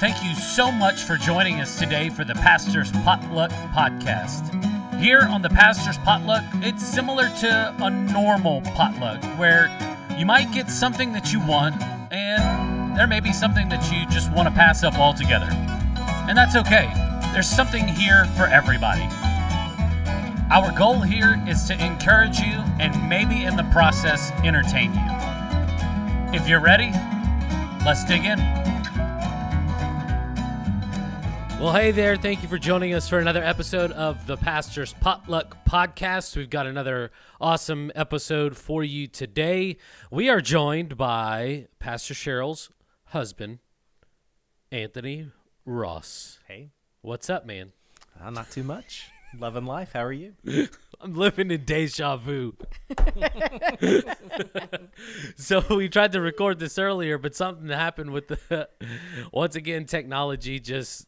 Thank you so much for joining us today for the Pastor's Potluck Podcast. Here on the Pastor's Potluck, it's similar to a normal potluck where you might get something that you want and there may be something that you just want to pass up altogether. And that's okay. There's something here for everybody. Our goal here is to encourage you and maybe in the process entertain you. If you're ready, let's dig in. Well, hey there. Thank you for joining us for another episode of the Pastor's Potluck Podcast. We've got another awesome episode for you today. We are joined by Pastor Cheryl's husband, Anthony Ross. Hey. What's up, man? Not too much. Loving life. How are you? I'm living in deja vu. So we tried to record this earlier, but something happened with the, once again, technology just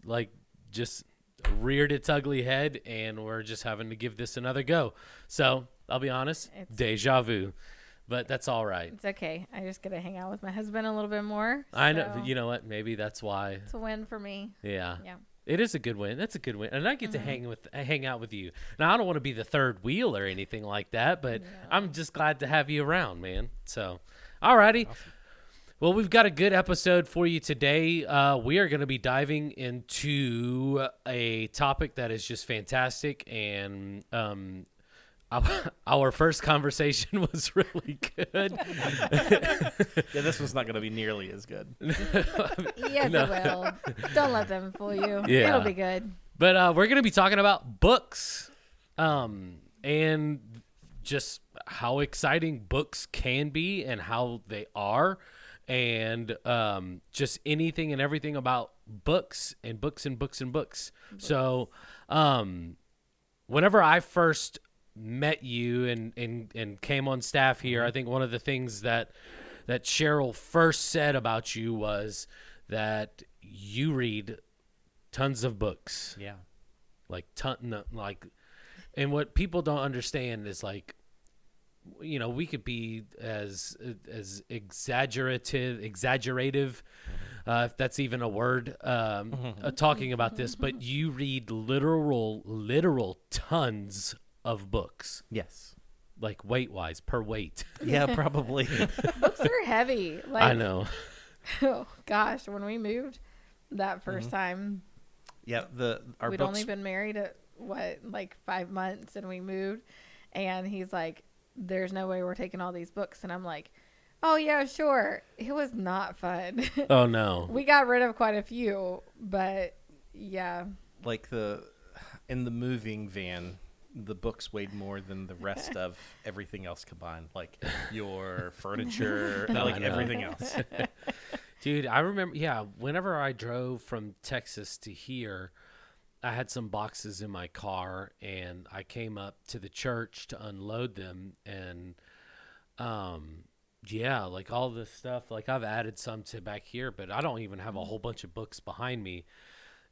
reared its ugly head, and we're just having to give this another go. So I'll be honest, deja vu, but that's all right. It's okay. I just get to hang out with my husband a little bit more. I know. You know what? Maybe that's why. It's a win for me. Yeah. Yeah. It is a good win. That's a good win. And I get to hang out with you. Now, I don't want to be the third wheel or anything like that, but I'm just glad to have you around, man. So, all righty. Awesome. Well, we've got a good episode for you today. We are going to be diving into a topic that is just fantastic, and our first conversation was really good. Yeah, this was not going to be nearly as good. Yes, it will. Don't let them fool you. Yeah. It'll be good. But we're going to be talking about books and just how exciting books can be and how they are, and just anything and everything about books and books and books and books. So whenever I first met you and came on staff here, I think one of the things that Cheryl first said about you was that you read tons of books. Yeah. And what people don't understand is, like, you know, we could be as exaggerative, if that's even a word, talking about this, but you read literal tons of books. Yes. Like weight-wise, per weight. Yeah, probably. Books are heavy. Like, I know. Oh, gosh. When we moved that first time, Yeah, we'd only been married at, 5 months, and we moved. And he's like, there's no way we're taking all these books. And I'm like, oh, yeah, sure. It was not fun. Oh, no. We got rid of quite a few, but yeah. Like in the moving van, the books weighed more than the rest of everything else combined, like your furniture, everything else. Dude, I remember, whenever I drove from Texas to here, I had some boxes in my car, and I came up to the church to unload them, and like all this stuff, like I've added some to back here, but I don't even have a whole bunch of books behind me.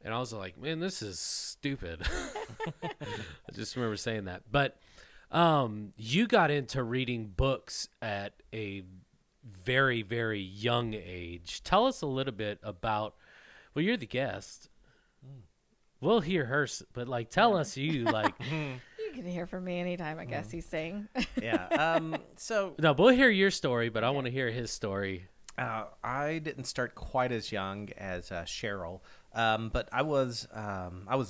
And I was like, man, this is stupid. I just remember saying that. But you got into reading books at a very, very young age. Tell us a little bit about, well, you're the guest. We'll hear her, but tell us you. You can hear from me anytime, I guess he's saying. Yeah. No, we'll hear your story, but I want to hear his story. I didn't start quite as young as Cheryl, but I was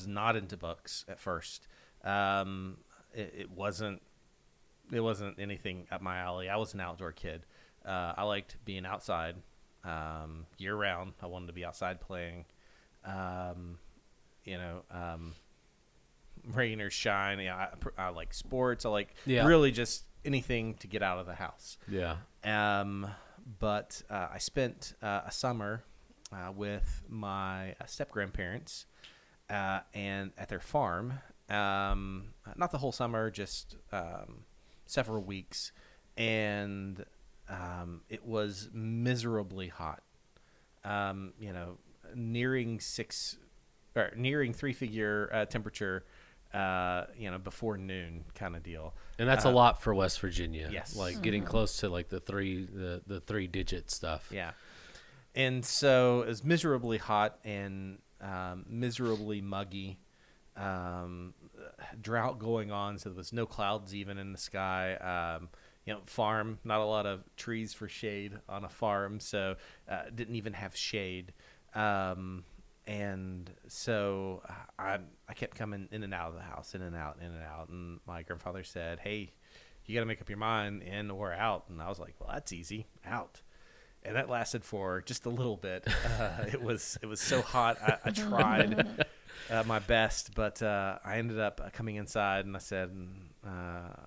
not into books at first. It wasn't anything up my alley. I was an outdoor kid. I liked being outside year round. I wanted to be outside playing. Rain or shine. Yeah, I like sports. I like really just anything to get out of the house. Yeah. But I spent a summer with my step-grandparents and at their farm. Not the whole summer, just several weeks. And it was miserably hot. Nearing three-figure temperature, before noon kind of deal. And that's a lot for West Virginia. Yes. Getting close to the three-digit stuff. Yeah. And so it was miserably hot and miserably muggy. Drought going on, so there was no clouds even in the sky. Farm, not a lot of trees for shade on a farm, so didn't even have shade. And so I kept coming in and out of the house, in and out, in and out. And my grandfather said, "Hey, you got to make up your mind, in or out." And I was like, "Well, that's easy, out." And that lasted for just a little bit. It was so hot. I tried my best, but I ended up coming inside, and I said,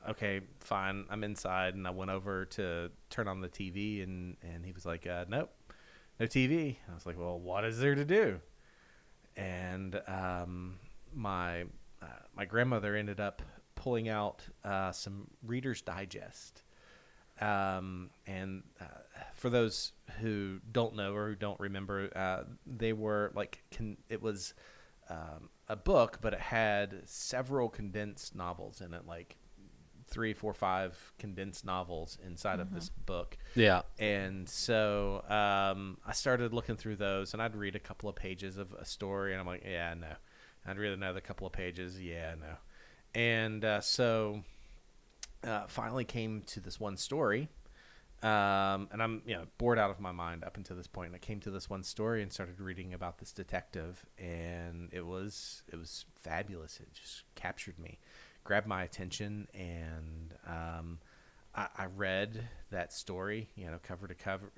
"Okay, fine, I'm inside." And I went over to turn on the TV, and he was like, "Nope, no TV." I was like, "Well, what is there to do?" And my grandmother ended up pulling out some Reader's Digest. For those who don't know or who don't remember, they were like it was a book, but it had several condensed novels in it, like 3, 4, 5 condensed novels inside of this book. Yeah. And so I started looking through those, and I'd read a couple of pages of a story, and I'm like, yeah, no. I'd read another couple of pages, yeah, no. And so finally came to this one story, and I'm bored out of my mind up until this point. And I came to this one story and started reading about this detective, and it was fabulous. It just captured me, grabbed my attention, and I read that story, cover to cover,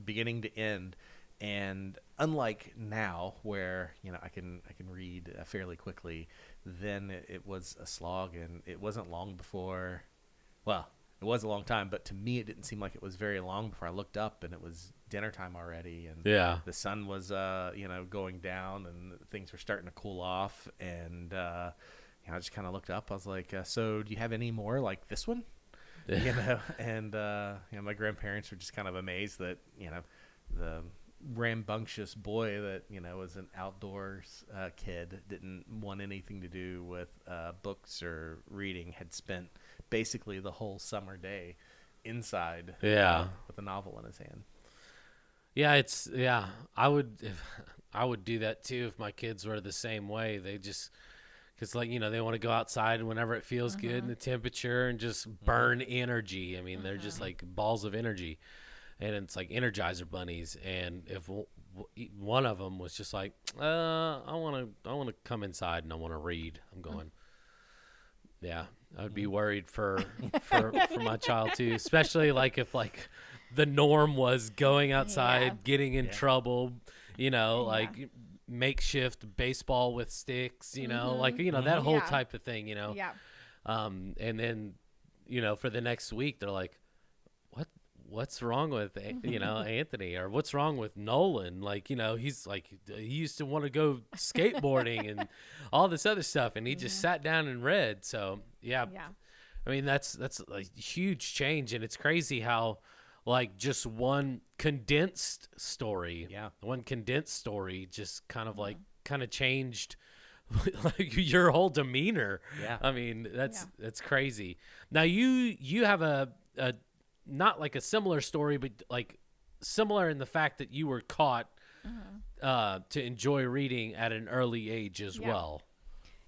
beginning to end. And unlike now, where I can read fairly quickly, then it was a slog, and it wasn't long before. Well, it was a long time, but to me, it didn't seem like it was very long before I looked up, and it was dinner time already, and the sun was going down, and things were starting to cool off, and I just kind of looked up. I was like, "So, do you have any more like this one?" And my grandparents were just kind of amazed that the rambunctious boy that was an outdoors kid, didn't want anything to do with books or reading, had spent basically the whole summer day inside with a novel in his hand. I would do that too if my kids were the same way. They just because they want to go outside whenever it feels good in the temperature and just burn energy. I mean, they're just like balls of energy. And it's like Energizer bunnies. And if one of them was just like, I want to come inside and I want to read, I'm going, yeah, I would be worried for my child too, especially like if like the norm was going outside, getting in trouble, like makeshift baseball with sticks, that whole type of thing, and then, for the next week, they're like, what's wrong with Anthony, or what's wrong with Nolan? Like, he's like, he used to want to go skateboarding and all this other stuff, and he just sat down and read. So I mean, that's a huge change, and it's crazy how like just one condensed story just kind of changed like your whole demeanor. I mean, that's crazy. Now you have a not like a similar story, but like similar in the fact that you were caught to enjoy reading at an early age as well.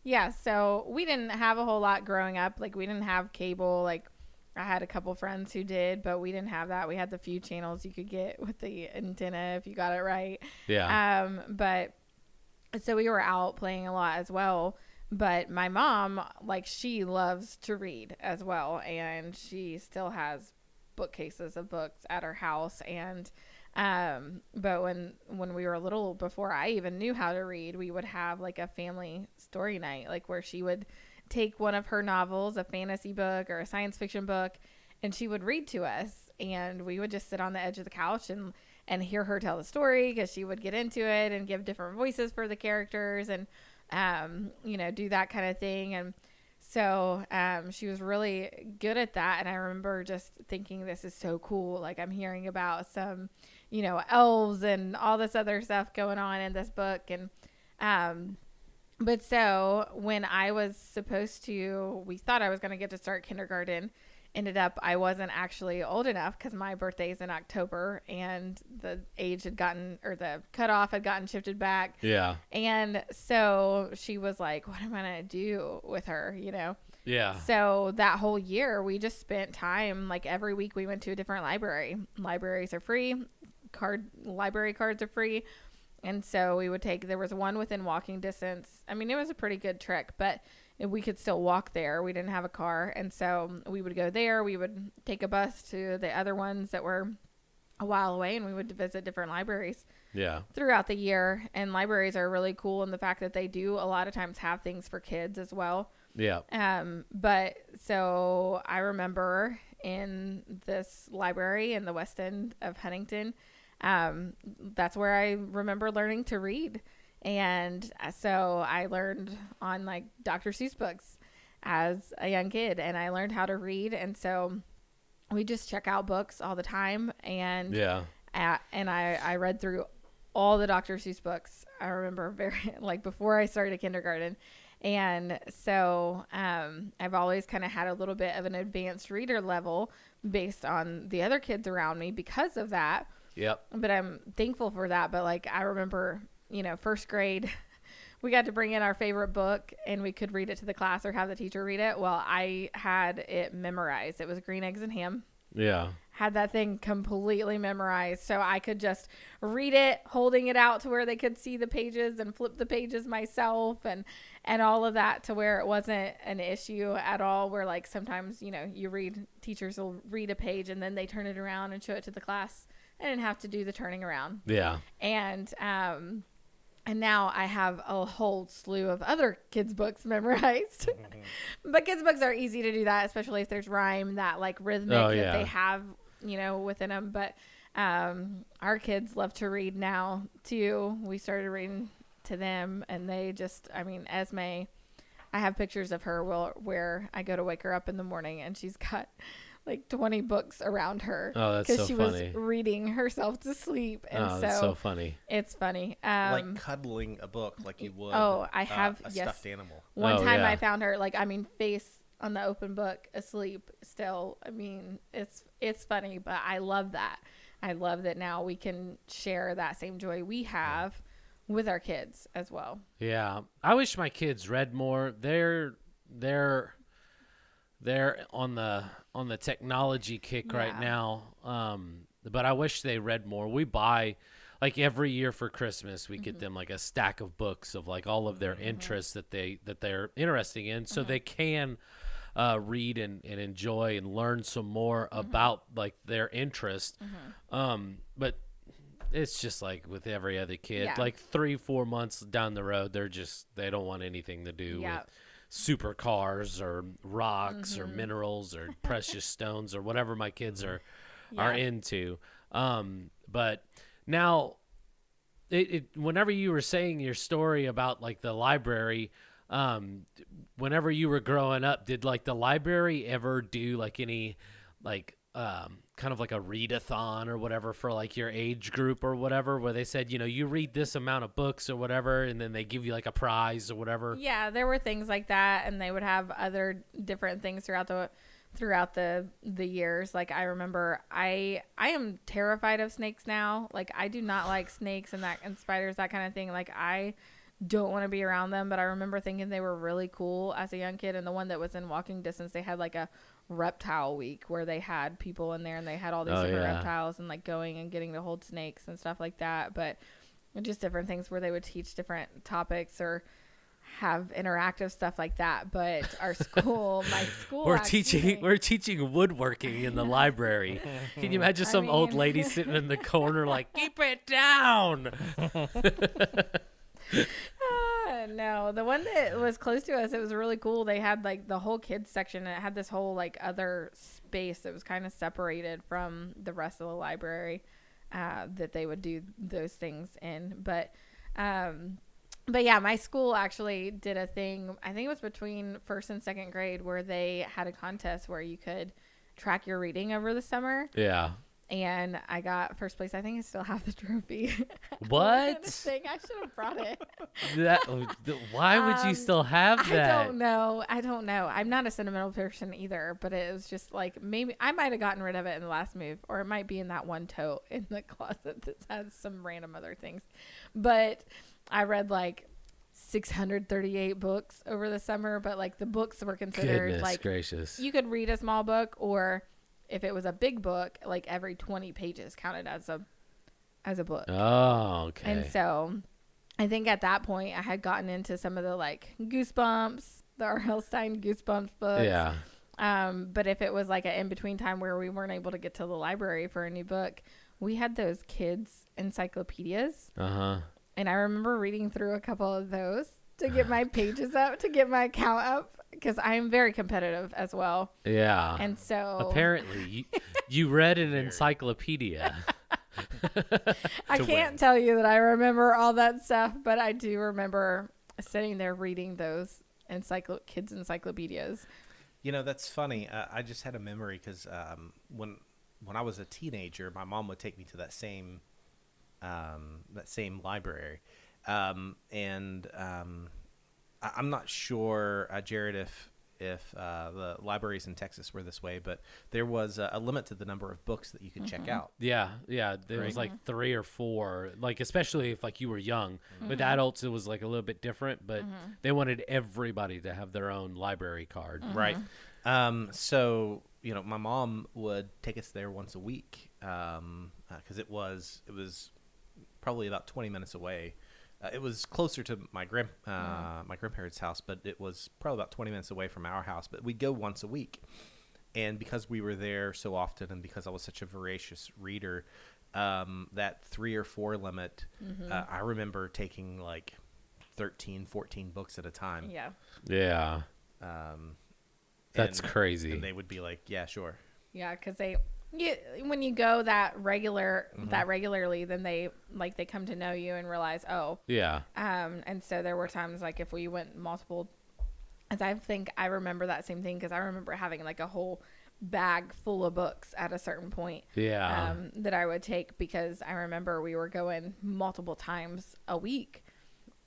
Yeah, so we didn't have a whole lot growing up. Like, we didn't have cable. Like, I had a couple friends who did, but we didn't have that. We had the few channels you could get with the antenna if you got it right. Yeah. But so we were out playing a lot as well. But my mom, like, she loves to read as well, and she still has bookcases of books at her house. And but when we were little, before I even knew how to read, we would have like a family story night, like where she would take one of her novels, a fantasy book or a science fiction book, and she would read to us, and we would just sit on the edge of the couch and hear her tell the story, because she would get into it and give different voices for the characters and do that kind of thing. And so she was really good at that. And I remember just thinking, this is so cool. Like, I'm hearing about some, elves and all this other stuff going on in this book. And but so when I was we thought I was going to get to start kindergarten, ended up, I wasn't actually old enough because my birthday's in October and the age had gotten, or the cutoff had gotten shifted back. Yeah. And so she was like, what am I going to do with her, Yeah. So that whole year we just spent time, like every week we went to a different library. Libraries are free. Library cards are free. And so we would there was one within walking distance. I mean, it was a pretty good trek, but we could still walk there. We didn't have a car. And so we would go there. We would take a bus to the other ones that were a while away, and we would visit different libraries throughout the year. And libraries are really cool in the fact that they do a lot of times have things for kids as well. Yeah. But so I remember in this library in the West End of Huntington, that's where I remember learning to read. And so I learned on like Dr. Seuss books as a young kid, and I learned how to read. And so we just check out books all the time. And I read through all the Dr. Seuss books. I remember before I started kindergarten. And so I've always kind of had a little bit of an advanced reader level based on the other kids around me because of that. Yep. But I'm thankful for that. But like, I remember, first grade, we got to bring in our favorite book and we could read it to the class or have the teacher read it. Well, I had it memorized. It was Green Eggs and Ham. Yeah. Had that thing completely memorized. So I could just read it, holding it out to where they could see the pages and flip the pages myself and all of that, to where it wasn't an issue at all. Where like sometimes, teachers will read a page and then they turn it around and show it to the class. I didn't have to do the turning around. Yeah. And now I have a whole slew of other kids' books memorized. But kids' books are easy to do that, especially if there's rhyme, that like rhythmic that they have, within them. But our kids love to read now too. We started reading to them, and they just, Esme, I have pictures of her where I go to wake her up in the morning and she's got like 20 books around her. Oh, that's so funny. Because she was reading herself to sleep. And that's so funny. It's funny. Like cuddling a book like you would I have a stuffed animal. One time I found her face on the open book, asleep still. It's funny, but I love that. I love that now we can share that same joy we have with our kids as well. Yeah. I wish my kids read more. They're on the technology kick right now. But I wish they read more. We buy, like every year for Christmas, we get them like a stack of books of like all of their interests that they're interested in, so they can read and enjoy and learn some more about like their interest. But it's just like with every other kid, like 3-4 months down the road, they don't want anything to do with supercars or rocks or minerals or precious stones or whatever my kids are into. But now whenever you were saying your story about like the library, whenever you were growing up, did like the library ever do like any like kind of like a readathon or whatever for like your age group or whatever, where they said, you read this amount of books or whatever, and then they give you like a prize or whatever? Yeah, there were things like that, and they would have other different things throughout the years. Like I remember I am terrified of snakes now. Like I do not like snakes and spiders, that kind of thing. Like I don't want to be around them, but I remember thinking they were really cool as a young kid. And the one that was in walking distance, they had like a reptile week where they had people in there and they had all these different reptiles and like going and getting to hold snakes and stuff like that. But just different things where they would teach different topics or have interactive stuff like that. But my school we're teaching woodworking in the library. Can you imagine some old lady sitting in the corner like, keep it down? No, the one that was close to us, it was really cool. They had like the whole kids section, and it had this whole like other space that was kind of separated from the rest of the library that they would do those things in. But yeah, my school actually did a thing, I think it was between first and second grade, where they had a contest where you could track your reading over the summer. Yeah. and I got first place. I think I still have the trophy. What? Thing. I should have brought it. Why would you still have that? I don't know. I'm not a sentimental person either, but it was just like maybe I might have gotten rid of it in the last move, or it might be in that one tote in the closet that has some random other things. But I read like 638 books over the summer, but like the books were considered Goodness like gracious. You could read a small book, or if it was a big book, like every 20 pages counted as a book. Oh, okay. And so I think at that point I had gotten into some of the like Goosebumps, the R.L. Stine Goosebumps books. Yeah. But if it was like an in-between time where we weren't able to get to the library for a new book, we had those kids encyclopedias. Uh-huh. And I remember reading through a couple of those to get my pages up, to get my count up, because I am very competitive as well. Yeah. And so apparently you read an encyclopedia. I can't tell you that I remember all that stuff, but I do remember sitting there reading those kids encyclopedias. You know, that's funny. I just had a memory because when I was a teenager, my mom would take me to that same library. I'm not sure, Jared, if the libraries in Texas were this way, but there was a limit to the number of books that you could check out. Yeah. There was like 3 or 4, like especially if like you were young. With adults, it was like a little bit different, but they wanted everybody to have their own library card. Right. So, you know, my mom would take us there once a week because it was probably about 20 minutes away. It was closer to my grandparents' house, but it was probably about 20 minutes away from our house. But we'd go once a week. And because we were there so often and because I was such a voracious reader, that 3 or 4 limit, I remember taking like 13, 14 books at a time. Yeah. Yeah. That's crazy. And they would be like, yeah, sure. Yeah, because when you go that regularly, then they come to know you and realize, oh. Yeah. And so there were times like if we went multiple, as I think I remember that same thing because I remember having like a whole bag full of books at a certain point. Yeah. That I would take because I remember we were going multiple times a week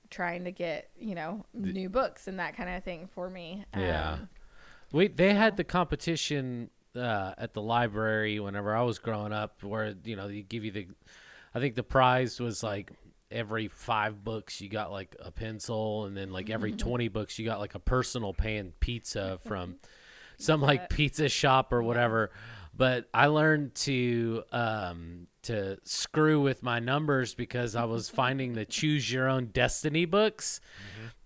trying to get, new books and that kind of thing for me. Yeah. They had the competition at the library whenever I was growing up where, they give you I think the prize was like every 5 books you got like a pencil, and then like every 20 books you got like a personal pan pizza from some like pizza shop or whatever. But I learned to screw with my numbers because I was finding the choose your own destiny books.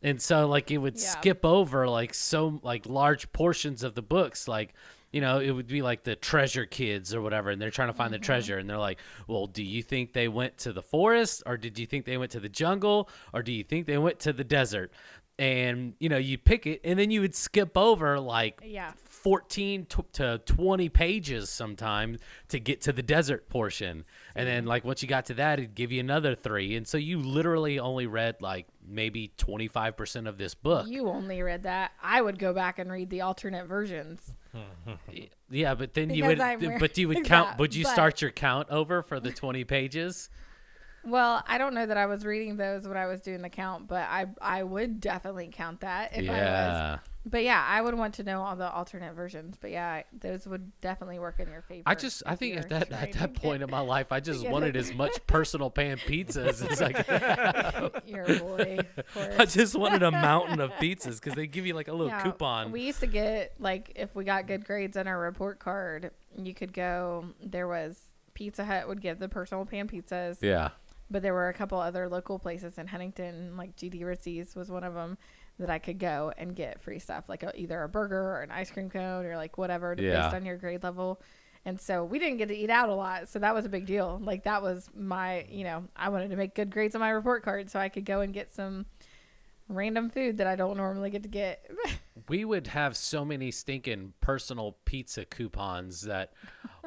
And so like it would skip over like large portions of the books. Like, it would be like the treasure kids or whatever, and they're trying to find the treasure, and they're like, well, do you think they went to the forest, or did you think they went to the jungle, or do you think they went to the desert? And, you pick it, and then you would skip over like 14 to 20 pages sometimes to get to the desert portion. And then like once you got to that, it'd give you another 3. And so you literally only read like maybe 25% of this book. You only read that. I would go back and read the alternate versions. Yeah, but then you would count. Would you start your count over for the 20 pages? Well, I don't know that I was reading those when I was doing the count, but I would definitely count that if I was. But yeah, I would want to know all the alternate versions. But yeah, those would definitely work in your favor. I think at that point in my life, I just wanted as much personal pan pizzas as I could. Your boy, of course. I just wanted a mountain of pizzas because they give you like a little coupon. We used to get like if we got good grades on our report card, you could go. There was Pizza Hut would give the personal pan pizzas. Yeah. But there were a couple other local places in Huntington, like GD Ritzy's was one of them, that I could go and get free stuff, like either a burger or an ice cream cone or like whatever based on your grade level. And so we didn't get to eat out a lot. So that was a big deal. Like that was my, I wanted to make good grades on my report card so I could go and get some random food that I don't normally get to get. We would have so many stinking personal pizza coupons that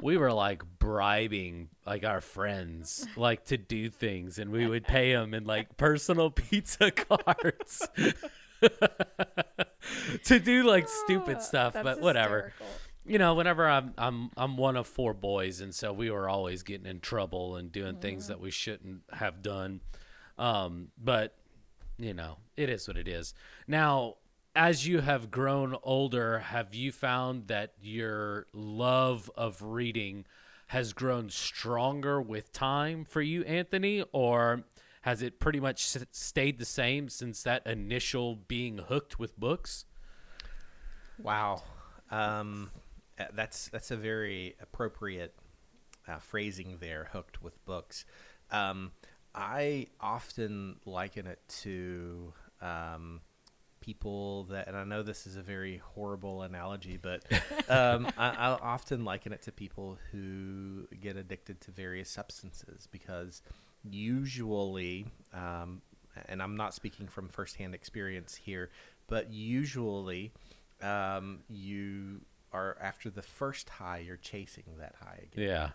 we were like bribing like our friends like to do things, and we would pay them in like personal pizza cards to do like stupid stuff, but whatever. whenever I'm one of four boys, and so we were always getting in trouble and doing things that we shouldn't have done. But it is what it is. Now, as you have grown older, have you found that your love of reading has grown stronger with time for you, Anthony, or has it pretty much stayed the same since that initial being hooked with books? Wow. That's a very appropriate phrasing there, hooked with books. I often liken it to people that, and I know this is a very horrible analogy, but I often liken it to people who get addicted to various substances, because usually, and I'm not speaking from firsthand experience here, but usually you are, after the first high, you're chasing that high again. Yeah.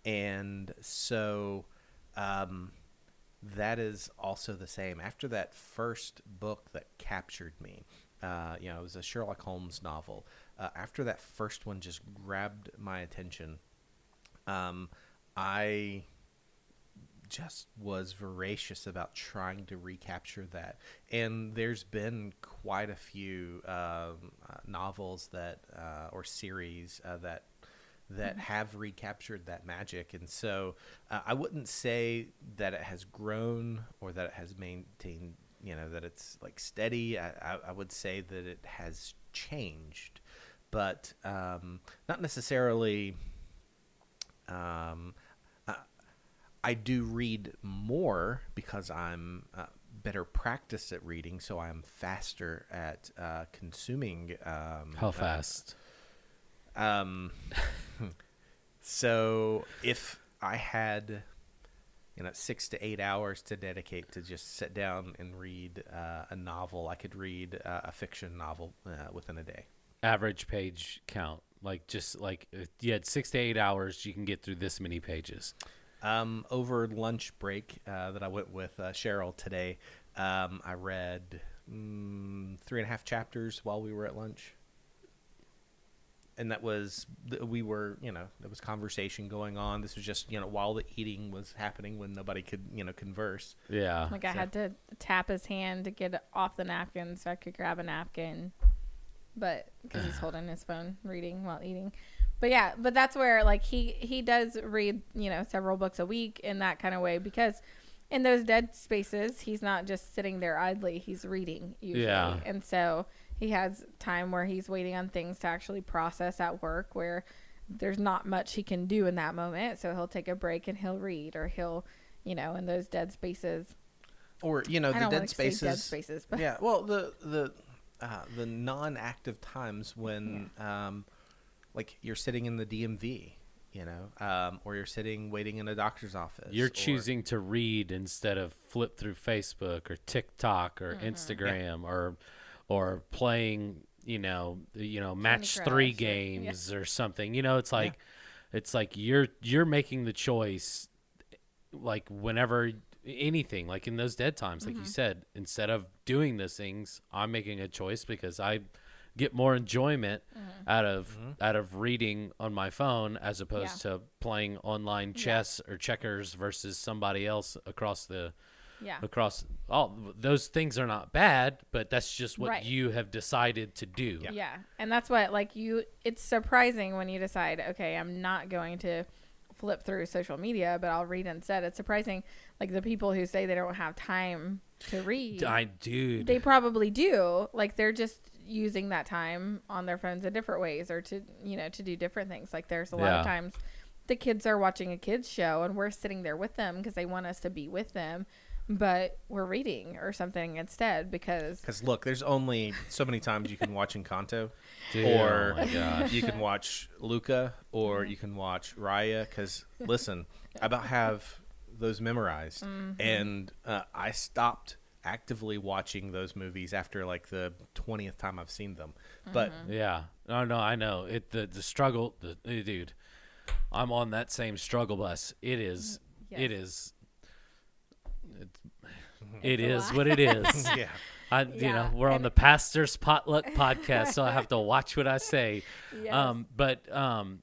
And so that is also the same. After that first book that captured me, it was a Sherlock Holmes novel. After that first one just grabbed my attention, I just was voracious about trying to recapture that. And there's been quite a few novels that or series that have recaptured that magic. And so I wouldn't say that it has grown or that it has maintained, that it's like steady. I would say that it has changed, but not necessarily. I do read more because I'm better practiced at reading, so I'm faster at consuming. How fast? So if I had 6 to 8 hours to dedicate to just sit down and read a novel, I could read a fiction novel within a day. Average page count, if you had 6 to 8 hours, you can get through this many pages. Over lunch break that I went with Cheryl today, I read 3.5 chapters while we were at lunch. And that was, there was conversation going on. This was just, while the eating was happening when nobody could, converse. Yeah. I had to tap his hand to get off the napkin so I could grab a napkin. But because he's holding his phone reading while eating. But yeah, but that's where he does read, several books a week in that kind of way, because in those dead spaces, he's not just sitting there idly, he's reading usually. Yeah. And so he has time where he's waiting on things to actually process at work, where there's not much he can do in that moment. So he'll take a break and he'll read, or he'll, in those dead spaces. Or, the dead spaces. Dead spaces, but yeah. Well, the non-active times when, you're sitting in the DMV, or you're sitting waiting in a doctor's office. You're choosing to read instead of flip through Facebook or TikTok or Instagram or playing, match 3 games or something. It's like you're making the choice, whenever anything, in those dead times, like you said, instead of doing those things, I'm making a choice because I get more enjoyment out of reading on my phone as opposed to playing online chess or checkers versus somebody else across all those things are not bad, but that's just what you have decided to do. Yeah. And that's what it's surprising when you decide, okay, I'm not going to flip through social media, but I'll read instead. It's surprising, the people who say they don't have time to read. They probably do. They're just using that time on their phones in different ways, or to do different things. There's a lot of times the kids are watching a kids show and we're sitting there with them because they want us to be with them, but we're reading or something instead, because look, there's only so many times you can watch Encanto, or you can watch Luca, or you can watch Raya, because listen, I about have those memorized, and I stopped actively watching those movies after the 20th time I've seen them. But no, I know it. The struggle, dude. I'm on that same struggle bus. It is. It is what it is. Yeah. Yeah. We're on the Pastor's Potluck podcast, so I have to watch what I say. Yes.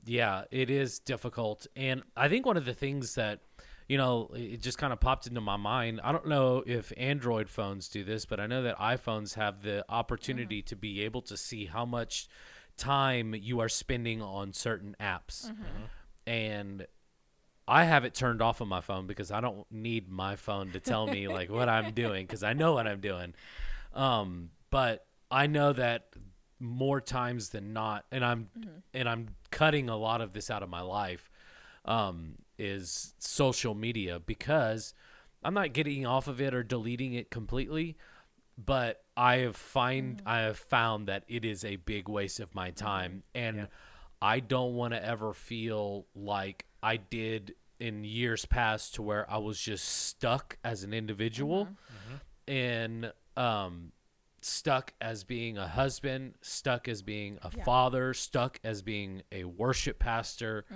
Yeah, it is difficult. And I think one of the things that, it just kind of popped into my mind. I don't know if Android phones do this, but I know that iPhones have the opportunity to be able to see how much time you are spending on certain apps. And I have it turned off on my phone because I don't need my phone to tell me like what I'm doing, because I know what I'm doing. But I know that more times than not, and I'm cutting a lot of this out of my life, is social media, because I'm not getting off of it or deleting it completely, but I have found that it is a big waste of my time, and I don't want to ever feel like I did in years past, to where I was just stuck as an individual and stuck as being a husband, stuck as being a father, stuck as being a worship pastor,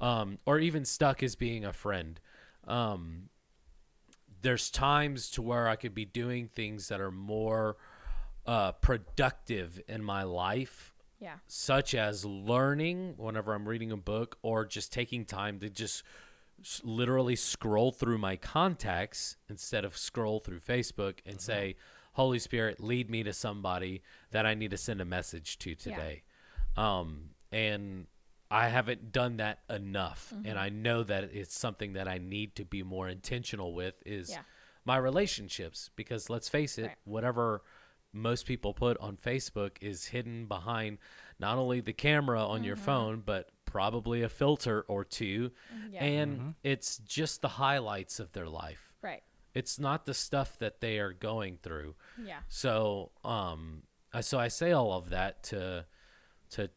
or even stuck as being a friend. There's times to where I could be doing things that are more productive in my life, such as learning whenever I'm reading a book, or just taking time to just literally scroll through my contacts instead of scroll through Facebook and say, Holy Spirit, lead me to somebody that I need to send a message to today. And I haven't done that enough. And I know that it's something that I need to be more intentional with, is my relationships, because let's face it, whatever most people put on Facebook is hidden behind not only the camera on your phone, but probably a filter or two. And it's just the highlights of their life. Right. It's not the stuff that they are going through. Yeah. So, so I say all of that to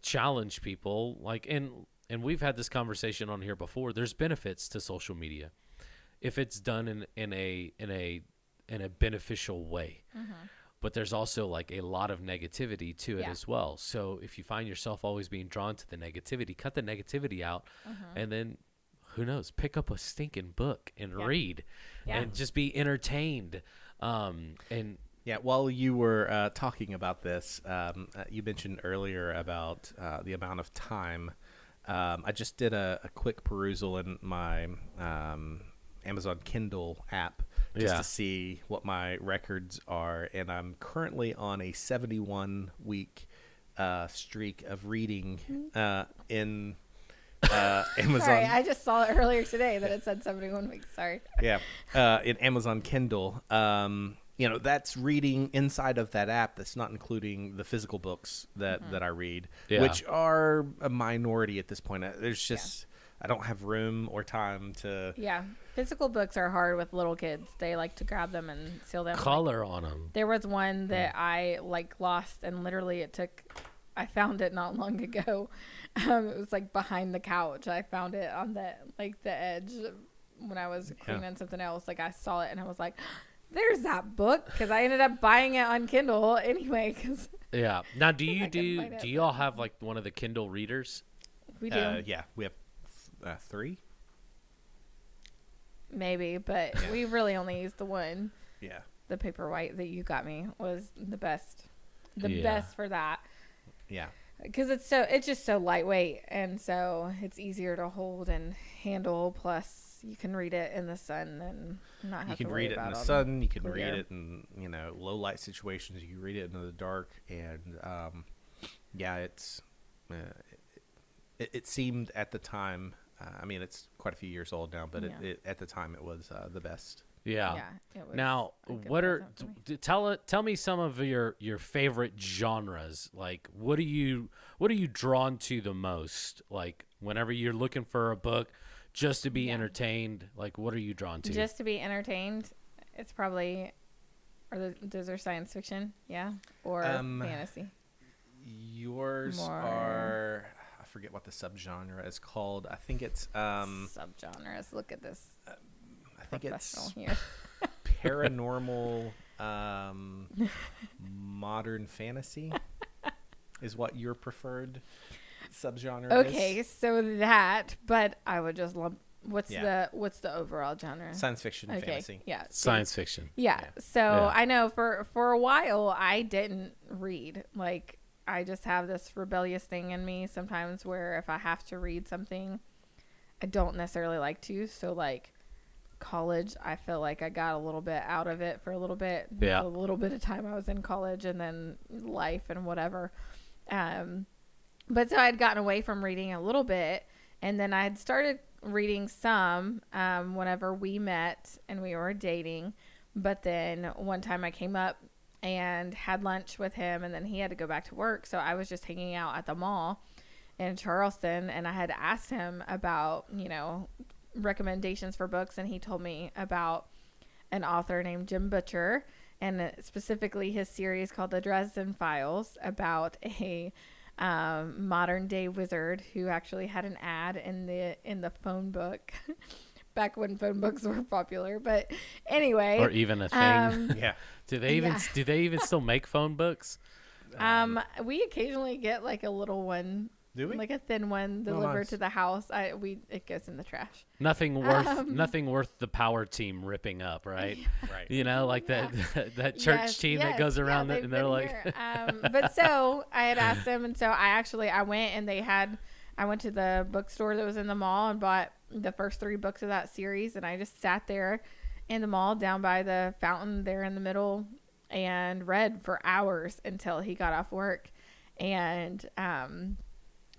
challenge people, like, and we've had this conversation on here before. There's benefits to social media if it's done in a beneficial way. But there's also like a lot of negativity to it as well. So if you find yourself always being drawn to the negativity, cut the negativity out, and then who knows, pick up a stinking book and read and just be entertained. While you were talking about this, you mentioned earlier about the amount of time. I just did a quick perusal in my Amazon Kindle app just to see what my records are, and I'm currently on a 71-week streak of reading in Amazon. Sorry, I just saw it earlier today that it said 71 weeks. Sorry. In Amazon Kindle. That's reading inside of that app. That's not including the physical books that I read, which are a minority at this point. There's just I don't have room or time to. Yeah, physical books are hard with little kids. They like to grab them and seal them. Color on them. There was one that I lost, and literally I found it not long ago. It was behind the couch. I found it on the edge when I was cleaning something else. I saw it and I was like, there's that book, because I ended up buying it on Kindle anyway. Now, do you all have one of the Kindle readers? We do. We have 3. Maybe, but we really only used the one. Yeah. The Paperwhite that you got me was the best. The best for that. Yeah. Because it's just so lightweight, and so it's easier to hold and handle. Plus, you can read it in the sun and not have to worry about it. You can read it in the sun. You can read it in low light situations. You can read it in the dark, and it seemed at the time. It's quite a few years old now, but at the time it was the best. Yeah. Now, tell me some of your favorite genres. What are you drawn to the most? Whenever you're looking for a book just to be entertained, what are you drawn to? Just to be entertained, it's probably those are science fiction, or fantasy. Yours are. I forget what the subgenre is called. I think it's subgenres. Look at this. I think it's here. Paranormal modern fantasy is what your preferred subgenre is. Okay, so that, but I would just lump What's the overall genre? Science fiction, fantasy. Yeah. Science fiction. Yeah. So I know for a while I didn't read. Like I just have this rebellious thing in me sometimes where if I have to read something, I don't necessarily like to. So like college, I feel like I got a little bit out of it for a little bit. Yeah. A little bit of time I was in college and then life and whatever. But so I had gotten away from reading a little bit, and then I had started reading some whenever we met and we were dating. But then one time I came up and had lunch with him, and then he had to go back to work. So I was just hanging out at the mall in Charleston, and I had asked him about, recommendations for books, and he told me about an author named Jim Butcher, and specifically his series called The Dresden Files, about a modern day wizard who actually had an ad in the phone book back when phone books were popular. But anyway, or even a thing. Yeah. Do they even still make phone books? We occasionally get like a little one. Do we? Like a thin one delivered nice. to the house. It goes in the trash. Nothing worth the power team ripping up, right? Right. Like that church team that goes around and they're like. But so I had asked them, and so I went and I went to the bookstore that was in the mall and bought the first 3 books of that series, and I just sat there in the mall down by the fountain there in the middle and read for hours until he got off work, and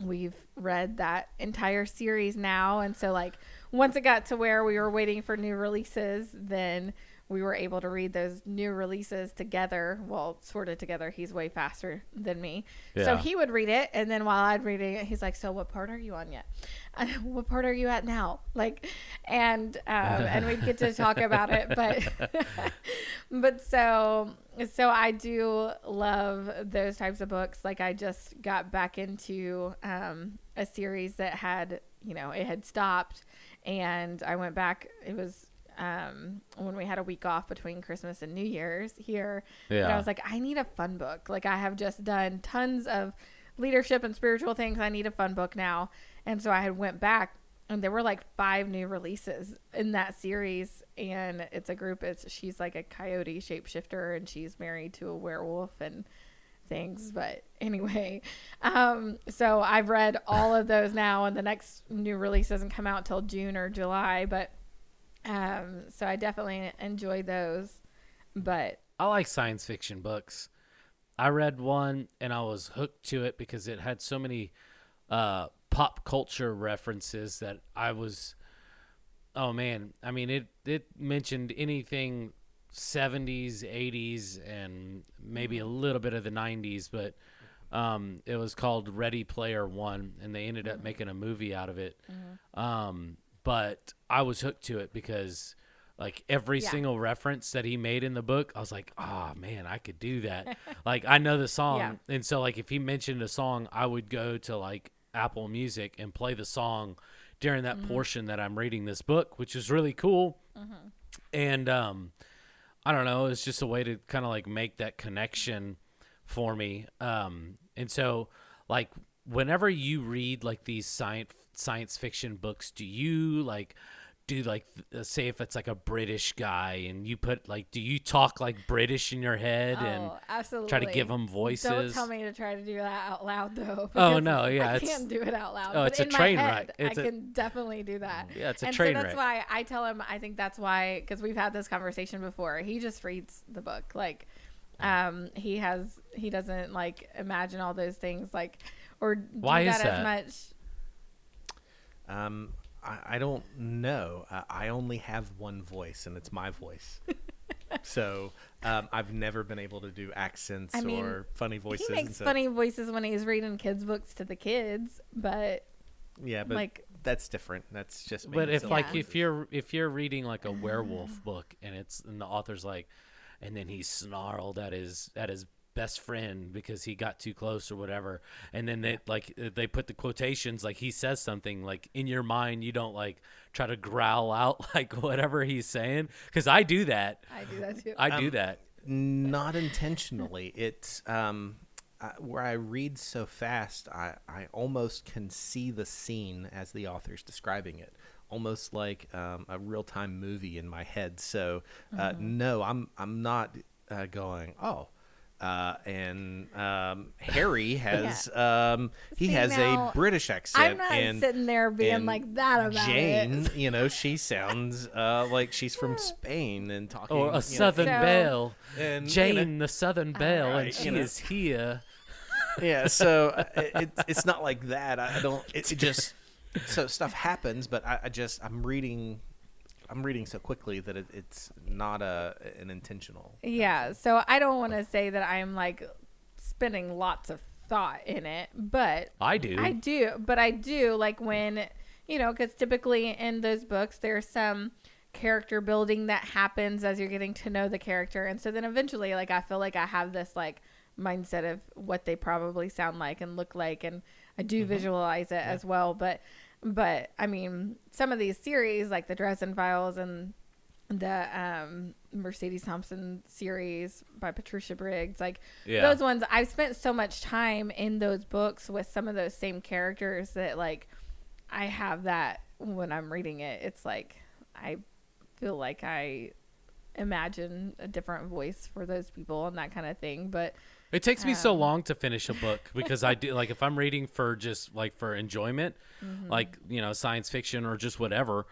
we've read that entire series now. And so like once it got to where we were waiting for new releases, then we were able to read those new releases together. Well, sort of together. He's way faster than me. Yeah. So he would read it. And then while I'd read it, he's like, so what part are you on yet? What part are you at now? Like, and we'd get to talk about it. But so I do love those types of books. Like I just got back into a series that had, it had stopped, and I went back. It was when we had a week off between Christmas and New Year's here. Yeah. And I was like, I need a fun book. Like I have just done tons of leadership and spiritual things. I need a fun book now. And so I had went back, and there were like 5 new releases in that series. And it's a group. She's like a coyote shapeshifter, and she's married to a werewolf and things. But anyway, so I've read all of those now, and the next new release doesn't come out till June or July. But so I definitely enjoy those. But I like science fiction books. I read one and I was hooked to it because it had so many pop culture references that I was, oh man. I mean, it mentioned anything 70s, 80s, and maybe a little bit of the 90s, but it was called Ready Player One, and they ended up making a movie out of it. But I was hooked to it because like every single reference that he made in the book, I was like, oh man, I could do that. Like I know the song. Yeah. And so like if he mentioned a song, I would go to like Apple Music and play the song during that portion that I'm reading this book, which is really cool. And I don't know, it's just a way to kind of like make that connection for me. And so like whenever you read like these science fiction books, do you like do like say if it's like a British guy and you put like, do you talk like British in your head and absolutely try to give them voices? Don't tell me to try to do that out loud though. Oh no, yeah, I can't do it out loud. Oh, but it's a in my train head, wreck. I can definitely do that. Yeah, it's a and train so that's wreck. why I tell him. I think that's why, because we've had this conversation before. He just reads the book. Like, he doesn't like imagine all those things like or do Why that is that? as much. I don't know. I only have one voice, and it's my voice. So I've never been able to do accents or funny voices. He makes funny voices when he's reading kids' books to the kids, but yeah, but like that's different. That's just. But if like voices. if you're reading like a werewolf book and the author's like, and then he snarled at his best friend because he got too close or whatever, and then they put the quotations, like he says something, like in your mind you don't like try to growl out like whatever he's saying, because I do that. I do that too. I do that. Not intentionally. It's where I read so fast, I almost can see the scene as the author's describing it. almost like a real-time movie in my head. So no, I'm not going, oh. And Harry has he See, has now, a British accent. I'm not sitting there being like that about Jane, it. she sounds like she's from Spain and talking. Or a Southern So- Belle. And, Jane, the Southern Belle, Right, and she you know. is here. Yeah, so it's not like that. I don't. It just so stuff happens, but I'm reading so quickly that it's not an intentional. Yeah, so I don't want to say that I'm like spending lots of thought in it, but I do. I do like when, because typically in those books there's some character building that happens as you're getting to know the character, and so then eventually, like, I feel like I have this like mindset of what they probably sound like and look like, and I do visualize it as well, but I mean, some of these series like the Dresden Files and the Mercedes Thompson series by Patricia Briggs, like those ones, I've spent so much time in those books with some of those same characters that like I have that when I'm reading it. It's like I feel like I imagine a different voice for those people and that kind of thing. But it takes me so long to finish a book because I do, like, if I'm reading for just like for enjoyment, like, science fiction or just whatever.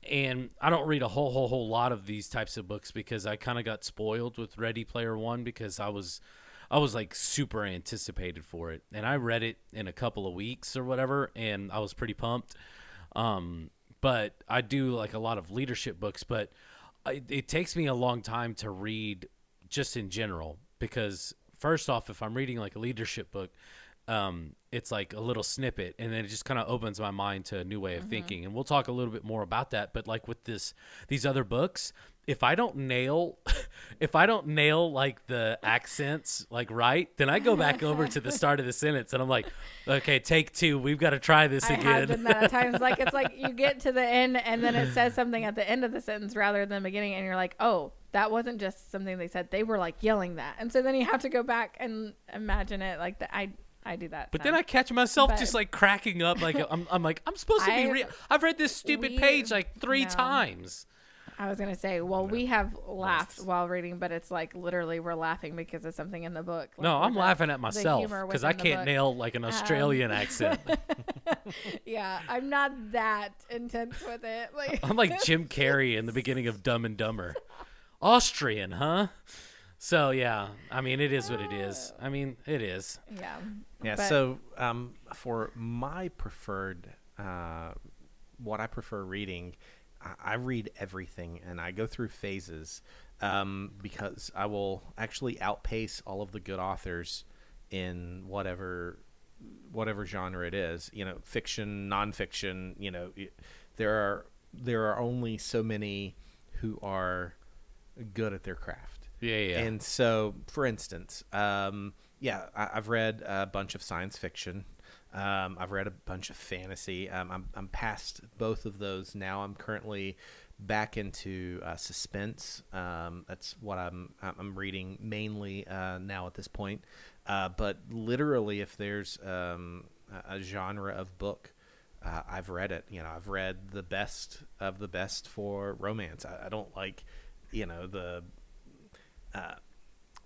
And I don't read a whole lot of these types of books because I kind of got spoiled with Ready Player One because I was like super anticipated for it. And I read it in a couple of weeks or whatever, and I was pretty pumped. But I do like a lot of leadership books, but it takes me a long time to read just in general because first off, if I'm reading like a leadership book, it's like a little snippet, and then it just kind of opens my mind to a new way of thinking. And we'll talk a little bit more about that. But like with these other books, if I don't nail like the accents like right, then I go back over to the start of the sentence and I'm like, okay, take two. We've got to try this again. I have done that at times. Like, it's like you get to the end and then it says something at the end of the sentence rather than the beginning, and you're like, oh, that wasn't just something they said. They were like yelling that. And so then you have to go back and imagine it like that. I do that. But then I catch myself just like cracking up. Like I'm like, I'm supposed to be. I've read this stupid page like three times. I was gonna say, well, we have laughed while reading, but it's like literally we're laughing because of something in the book. Like, no, I'm laughing at myself because I can't nail like an Australian accent. Yeah, I'm not that intense with it. Like, I'm like Jim Carrey in the beginning of Dumb and Dumber. Austrian, huh? So yeah, I mean, it is what it is. I mean, it is. Yeah. Yeah. So for my preferred, what I prefer reading, I read everything and I go through phases because I will actually outpace all of the good authors in whatever genre it is. Fiction, nonfiction. There are only so many who are good at their craft. Yeah. And so, for instance, I've read a bunch of science fiction. I've read a bunch of fantasy. I'm past both of those now. I'm currently back into suspense. That's what I'm reading mainly now at this point. But literally, if there's a genre of book, I've read it. I've read the best of the best for romance. I don't like,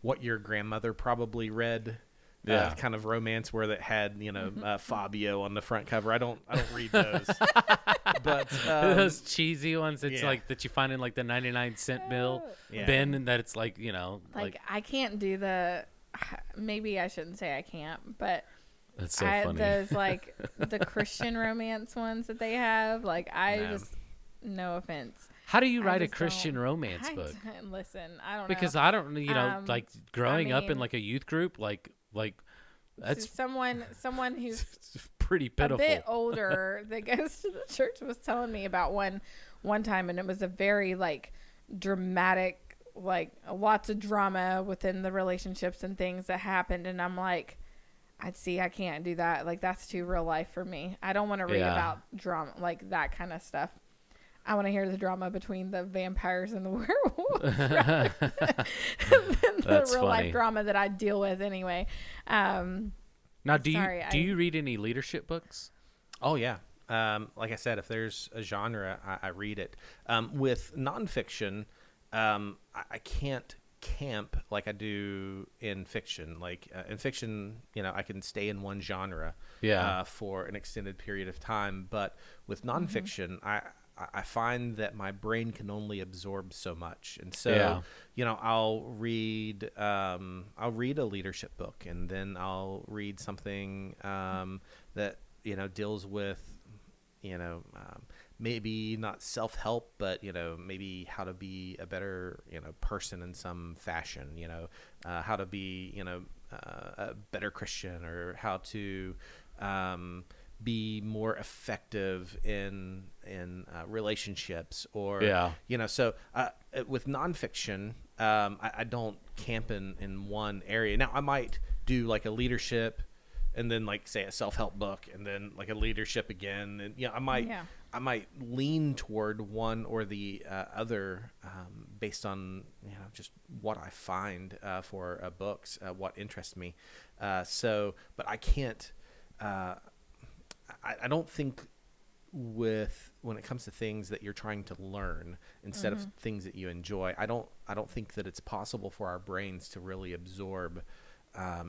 what your grandmother probably read. Kind of romance where that had Fabio on the front cover. I don't read those. But those cheesy ones that's like that you find in like the 99-cent bill bin, and that it's like like I can't do the. Maybe I shouldn't say I can't, but that's so funny. Those like the Christian romance ones that they have. Like just no offense. How do you write a Christian romance book? Listen, I don't know. Because I don't, like growing up in like a youth group, like that's someone who's pretty pitiful. A bit older that goes to the church was telling me about one time, and it was a very like dramatic, like lots of drama within the relationships and things that happened, and I'm like, I can't do that. Like, that's too real life for me. I don't want to read about drama, like that kind of stuff. I want to hear the drama between the vampires and the werewolves rather than the real life drama that I deal with anyway. Now, do you read any leadership books? Oh yeah, Like I said, if there's a genre, I read it. With nonfiction, I can't camp like I do in fiction. Like in fiction, I can stay in one genre for an extended period of time. But with nonfiction, I find that my brain can only absorb so much, and so I'll read a leadership book, and then I'll read something that deals with maybe not self-help, but maybe how to be a better person in some fashion, how to be a better Christian, or how to be more effective in relationships, or so with nonfiction, I don't camp in one area. Now I might do like a leadership, and then like say a self-help book, and then like a leadership again, and I might lean toward one or the other based on just what I find for books, what interests me. But I can't. I don't think when it comes to things that you're trying to learn instead of things that you enjoy, I don't think that it's possible for our brains to really absorb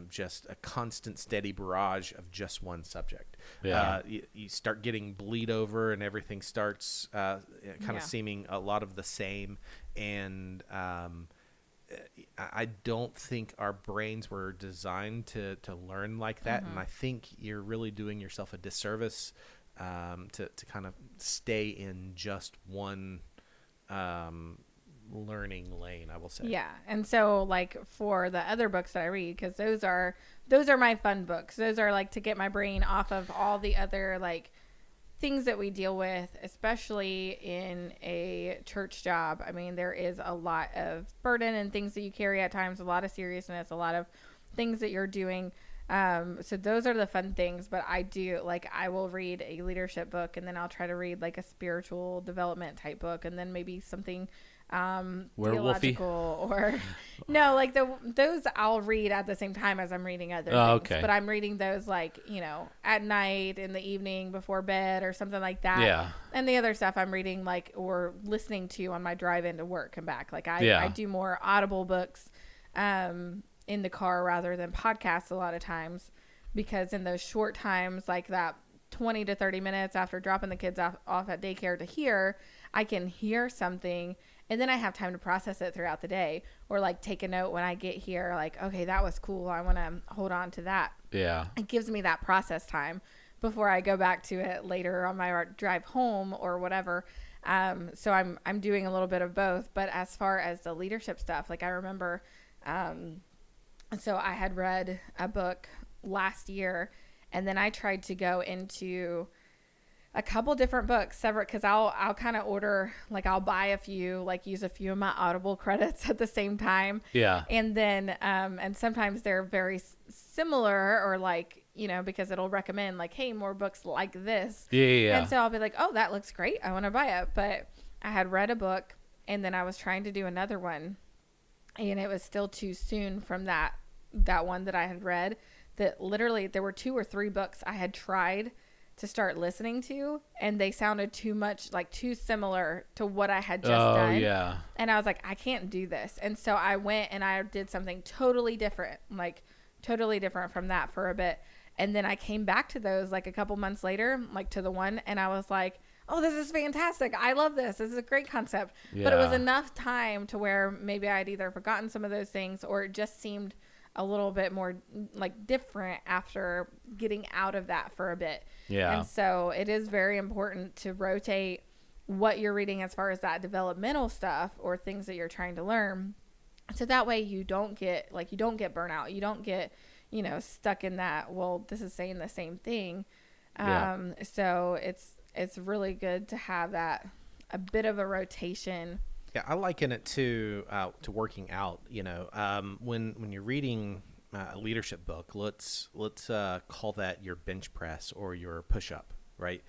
just a constant steady barrage of just one subject. You start getting bleed over, and everything starts kind of seeming a lot of the same, and I don't think our brains were designed to learn like that, and I think you're really doing yourself a disservice to kind of stay in just one learning lane, I will say. Yeah. And so like for the other books that I read, because those are my fun books. Those are like to get my brain off of all the other like things that we deal with, especially in a church job. I mean, there is a lot of burden and things that you carry at times, a lot of seriousness, a lot of things that you're doing. So those are the fun things, but I will read a leadership book, and then I'll try to read like a spiritual development type book, and then maybe something theological, or no, like those I'll read at the same time as I'm reading other things. Okay. But I'm reading those like, at night, in the evening, before bed, or something like that. Yeah. And the other stuff I'm reading like, or listening to on my drive into work and back. Like I do more audible books in the car rather than podcasts a lot of times, because in those short times, like that 20 to 30 minutes after dropping the kids off at daycare to here, I can hear something, and then I have time to process it throughout the day, or like take a note when I get here, like, okay, that was cool, I want to hold on to that. Yeah. It gives me that process time before I go back to it later on my drive home or whatever. So I'm doing a little bit of both. But as far as the leadership stuff, like I remember, so I had read a book last year, and then I tried to go into a couple different books, separate, because I'll kind of order, like I'll buy a few, like use a few of my Audible credits at the same time. Yeah. And then, and sometimes they're very similar, or like, because it'll recommend like, hey, more books like this. Yeah. And so I'll be like, oh, that looks great, I want to buy it. But I had read a book, and then I was trying to do another one, and it was still too soon from that one that I had read. That literally there were 2 or 3 books I had tried to start listening to, and they sounded too much, like too similar to what I had just done. Yeah. And I was like, I can't do this. And so I went and I did something totally different from that for a bit. And then I came back to those like a couple months later, like to the one, and I was like, oh, this is fantastic. I love this. This is a great concept. Yeah. But it was enough time to where maybe I'd either forgotten some of those things, or it just seemed a little bit more like different after getting out of that for a bit. Yeah. And so it is very important to rotate what you're reading as far as that developmental stuff or things that you're trying to learn. So that way you don't get burnout. You don't get, stuck in that, well, this is saying the same thing. So it's really good to have that, a bit of a rotation. Yeah, I liken it to working out. When you're reading a leadership book, let's call that your bench press or your push up, right?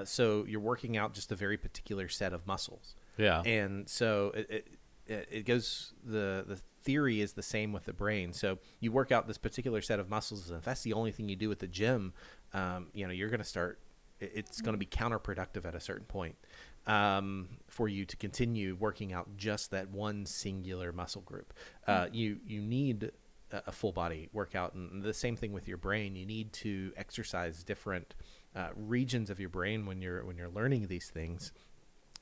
So you're working out just a very particular set of muscles. Yeah, and so it goes. The theory is the same with the brain. So you work out this particular set of muscles, and if that's the only thing you do at the gym, you're going to start it's going to be counterproductive at a certain point for you to continue working out just that one singular muscle group. You need a full body workout, and the same thing with your brain. You need to exercise different regions of your brain when you're learning these things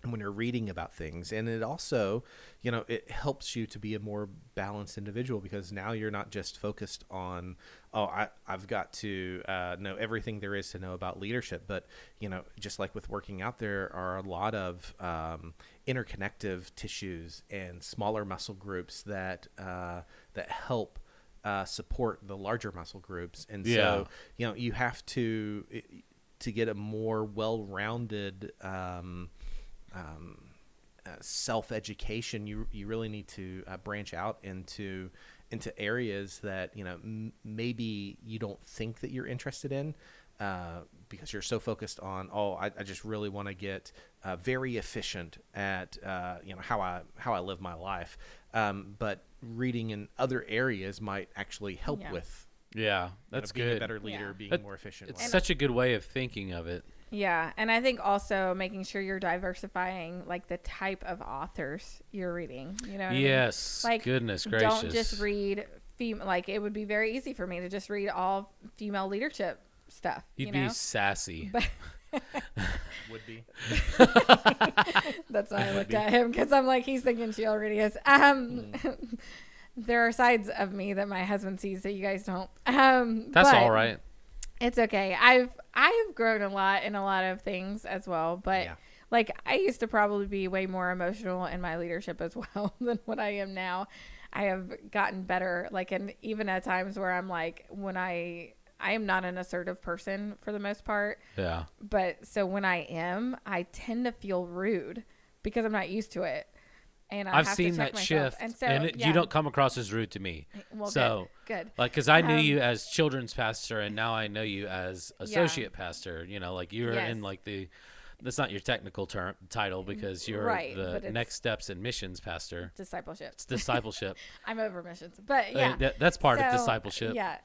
and when you're reading about things. And it also, it helps you to be a more balanced individual, because now you're not just focused on, I've got to know everything there is to know about leadership. But, just like with working out, there are a lot of interconnective tissues and smaller muscle groups that help support the larger muscle groups. And so, you have to get a more well-rounded self-education. You really need to branch out into areas that maybe you don't think that you're interested in, because you're so focused on, I just really want to get very efficient at how I live my life. But reading in other areas might actually help with that's being good. a better leader, being more efficient. It's such a good way of thinking of it. Yeah, and I think also making sure you're diversifying like the type of authors you're reading. You know what I mean? Yes. Like, goodness gracious. Don't just read like it would be very easy for me to just read all female leadership stuff. You'd be sassy. But Would be. that's why I looked at him, because I'm like, he's thinking she already is. There are sides of me that my husband sees that you guys don't. That's all right. It's okay. I've grown a lot in a lot of things as well, but like I used to probably be way more emotional in my leadership as well than what I am now. I have gotten better, like, and even at times where I'm like, when I am not an assertive person for the most part. Yeah. But so when I am, I tend to feel rude because I'm not used to it. And I've seen that shift, and so you don't come across as rude to me. Well, so good. Like, because I knew you as children's pastor, and now I know you as associate pastor. Like you're in like that's not your technical title, because you're the next steps in missions pastor. Discipleship. It's discipleship. I'm over missions, but that's part of discipleship. Yeah.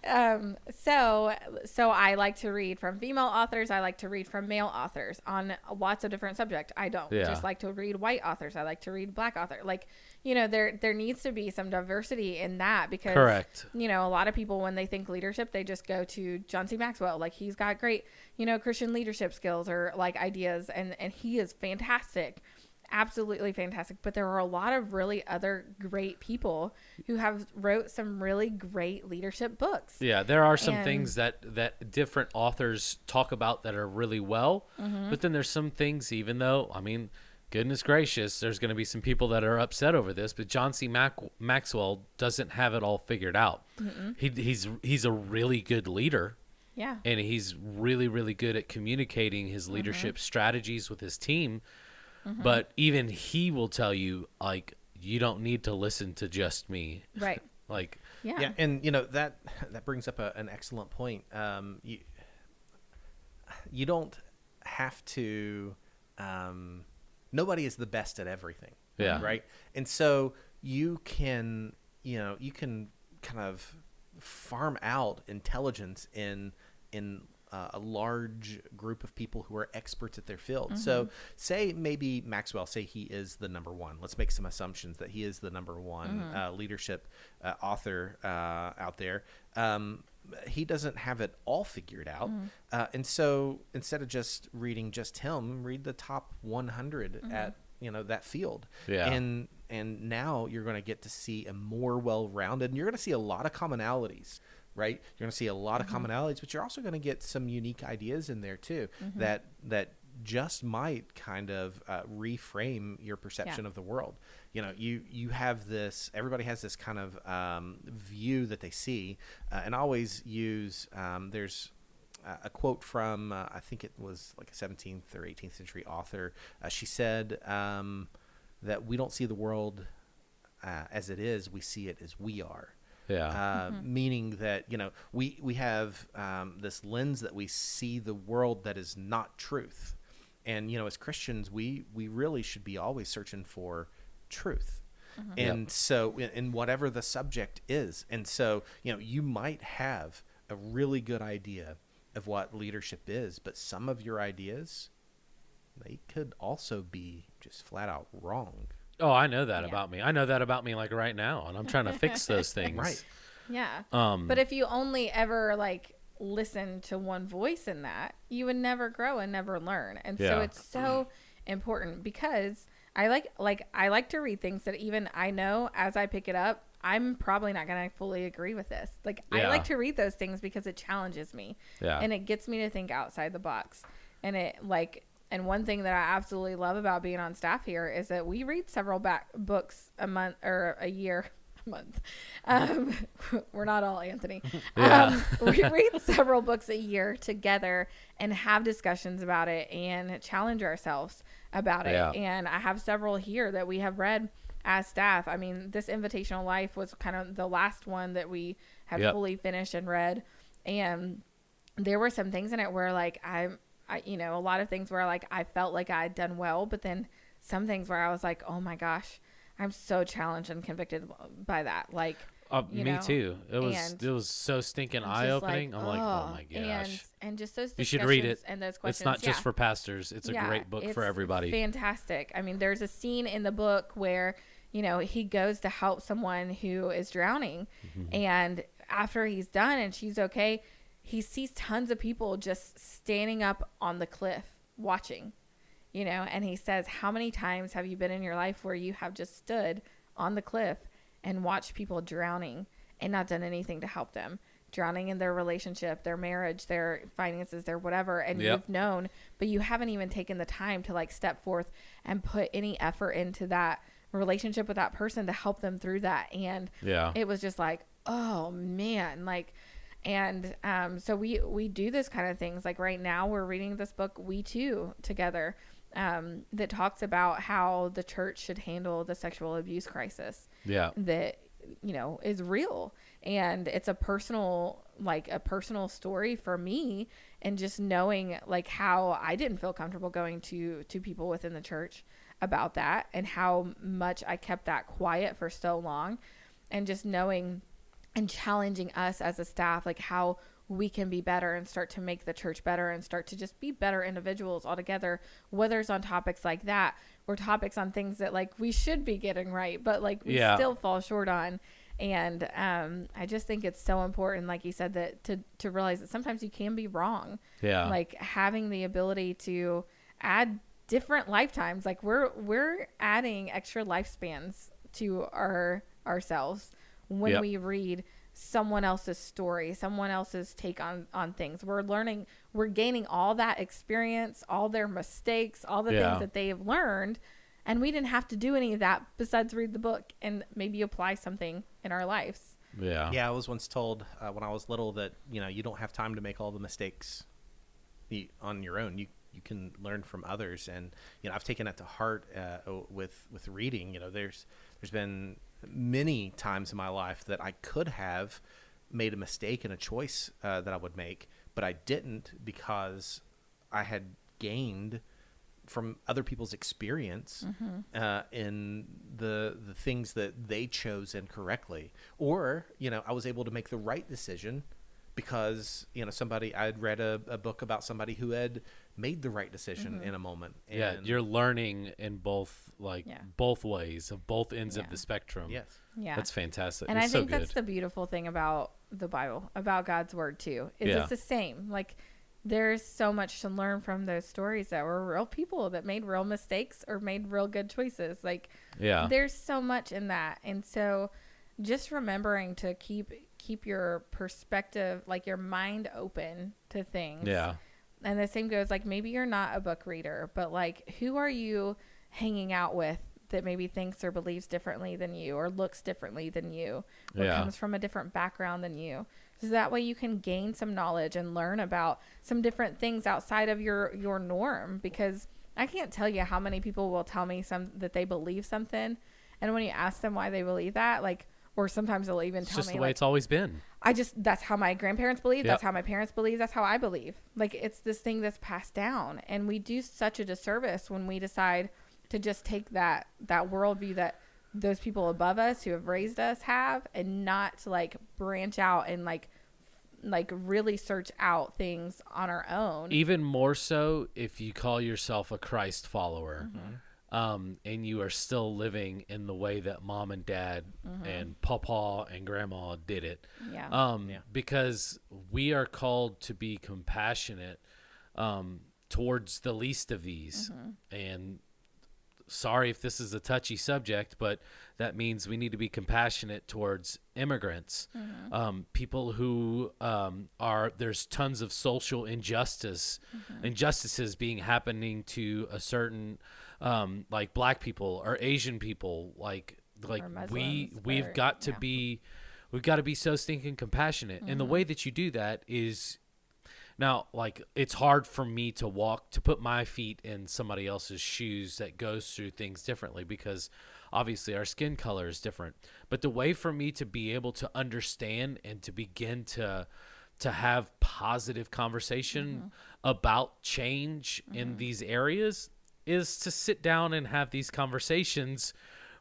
So I like to read from female authors. I like to read from male authors on lots of different subjects. I don't just like to read white authors. I like to read black authors. Like, there needs to be some diversity in that, because correct. A lot of people, when they think leadership, they just go to John C. Maxwell. Like, he's got great, Christian leadership skills or like ideas. And he is fantastic, absolutely fantastic. But there are a lot of really other great people who have wrote some really great leadership books. Yeah, there are some things that different authors talk about that are really well. Mm-hmm. But then there's some things, even though, goodness gracious, there's going to be some people that are upset over this, but John C. Maxwell doesn't have it all figured out. Mm-mm. He's a really good leader. Yeah. And he's really, really good at communicating his leadership strategies with his team. Mm-hmm. But even he will tell you, like, you don't need to listen to just me. Right. Like, yeah. And, that brings up an excellent point. You don't have to, nobody is the best at everything. Yeah. Right. And so you can kind of farm out intelligence in a large group of people who are experts at their field. Mm-hmm. So say maybe Maxwell, say he is the number one. Let's make some assumptions that he is the number one leadership author out there. He doesn't have it all figured out. And so instead of just reading just him, read the top 100 at that field. Yeah. And now you're going to get to see a more well-rounded, and you're going to see a lot of commonalities, right? You're going to see a lot of commonalities, but you're also going to get some unique ideas in there too, that just might kind of reframe your perception of the world. You have this, everybody has this kind of view that they see, and always use, there's a quote from, I think it was like a 17th or 18th century author. She said that we don't see the world as it is, we see it as we are. Yeah. Meaning that, we have this lens that we see the world that is not truth. And, as Christians, we really should be always searching for truth. And so in whatever the subject is. And so, you might have a really good idea of what leadership is, but some of your ideas, they could also be just flat out wrong. Oh, I know that about me. I know that about me like right now, and I'm trying to fix those things. Right. Yeah. But if you only ever like listen to one voice in that, you would never grow and never learn. And so it's so important, because I like to read things that even I know as I pick it up, I'm probably not going to fully agree with this. Like, I like to read those things because it challenges me. Yeah. And it gets me to think outside the box. And and one thing that I absolutely love about being on staff here is that we read several books a month or a year. A month. We're not all Anthony. We read several books a year together and have discussions about it and challenge ourselves about it. And I have several here that we have read as staff. I mean, this Invitational Life was kind of the last one that we had fully finished and read. And there were some things in it where like I a lot of things where like I felt like I had done well, but then some things where I was like, oh my gosh, I'm so challenged and convicted by that. Like, me too. It was so stinking eye opening. I'm like, oh my gosh. And just those discussions, you should read it. And those questions. It's not just for pastors. It's a great book for everybody. Fantastic. I mean, there's a scene in the book where, he goes to help someone who is drowning. And after he's done and she's okay, he sees tons of people just standing up on the cliff watching. And he says, how many times have you been in your life where you have just stood on the cliff and watched people drowning and not done anything to help them, drowning in their relationship, their marriage, their finances, their whatever, and you've known, but you haven't even taken the time to like step forth and put any effort into that relationship with that person to help them through that. And it was just like, oh man, like, and so we do this kind of things. Like right now we're reading this book, We Too, together, that talks about how the church should handle the sexual abuse crisis that is real, and it's a personal story for me, and just knowing like how I didn't feel comfortable going to people within the church about that, and how much I kept that quiet for so long, and just knowing and challenging us as a staff, like how we can be better and start to make the church better and start to just be better individuals altogether, whether it's on topics like that or topics on things that like we should be getting right, but like we still fall short on. And I just think it's so important, like you said, that to realize that sometimes you can be wrong. Like having the ability to add different lifetimes, like we're adding extra lifespans to ourselves when we read someone else's story, someone else's take on things. We're learning, we're gaining all that experience, all their mistakes, all the things that they have learned, and we didn't have to do any of that besides read the book and maybe apply something in our lives. I was once told when I was little that you don't have time to make all the mistakes on your own. You can learn from others, and I've taken that to heart with reading. There's been many times in my life that I could have made a mistake in a choice that I would make, but I didn't, because I had gained from other people's experience in the things that they chose incorrectly, or I was able to make the right decision because I'd read a book about somebody who had made the right decision in a moment. And you're learning in both both ways, of both ends of the spectrum. That's fantastic. And it's I think so good. that's the beautiful thing about the Bible, about God's word too, is it's the same. Like there's so much to learn from those stories that were real people that made real mistakes or made real good choices. Like there's so much in that. And so just remembering to keep your perspective, like your mind open to things. And the same goes, like maybe you're not a book reader, but like who are you hanging out with that maybe thinks or believes differently than you, or looks differently than you, or comes from a different background than you? So that way you can gain some knowledge and learn about some different things outside of your norm. Because I can't tell you how many people will tell me that they believe something, and when you ask them why they believe that, like, or sometimes they'll even tell me, just the way like, it's always been. That's how my grandparents believe. That's how my parents believe. That's how I believe. Like, it's this thing that's passed down. And we do such a disservice when we decide to just take that worldview that those people above us who have raised us have, and not to like branch out and like like really search out things on our own. Even more so if you call yourself a Christ follower, and you are still living in the way that mom and dad and papa and grandma did it. Yeah. Because we are called to be compassionate towards the least of these. And sorry if this is a touchy subject, but that means we need to be compassionate towards immigrants, people who there's tons of social injustices being happening to a certain like black people or Asian people, like we've got to be so stinking compassionate. And the way that you do that is, now, like, it's hard for me to put my feet in somebody else's shoes that goes through things differently, because obviously our skin color is different. But the way for me to be able to understand and to begin to have positive conversation about change in these areas is to sit down and have these conversations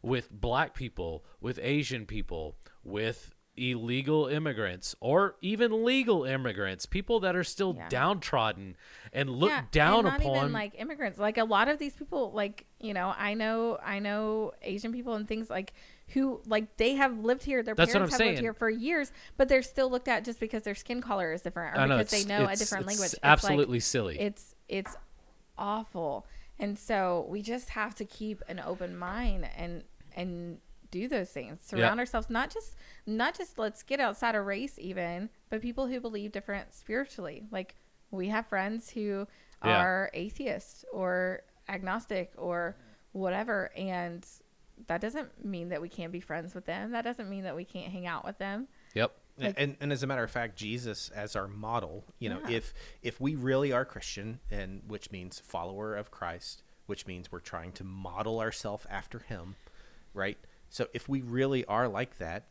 with black people, with Asian people, with illegal immigrants, or even legal immigrants, people that are still downtrodden and looked down and not upon. even like immigrants, like a lot of these people, like, you know, I know Asian people and things like who, like, they have lived here, their That's parents what I'm have lived here for years, but they're still looked at just because their skin color is different, or because they know a different language. It's absolutely silly. It's awful. And so we just have to keep an open mind and do those things. Surround ourselves, not just let's get outside of race even, but people who believe different spiritually. Like, we have friends who are atheists or agnostic or whatever, and that doesn't mean that we can't be friends with them. That doesn't mean that we can't hang out with them. Yep. Like, and as a matter of fact, Jesus as our model, you know, if we really are Christian, and which means follower of Christ, which means we're trying to model ourselves after him, right? So if we really are like that,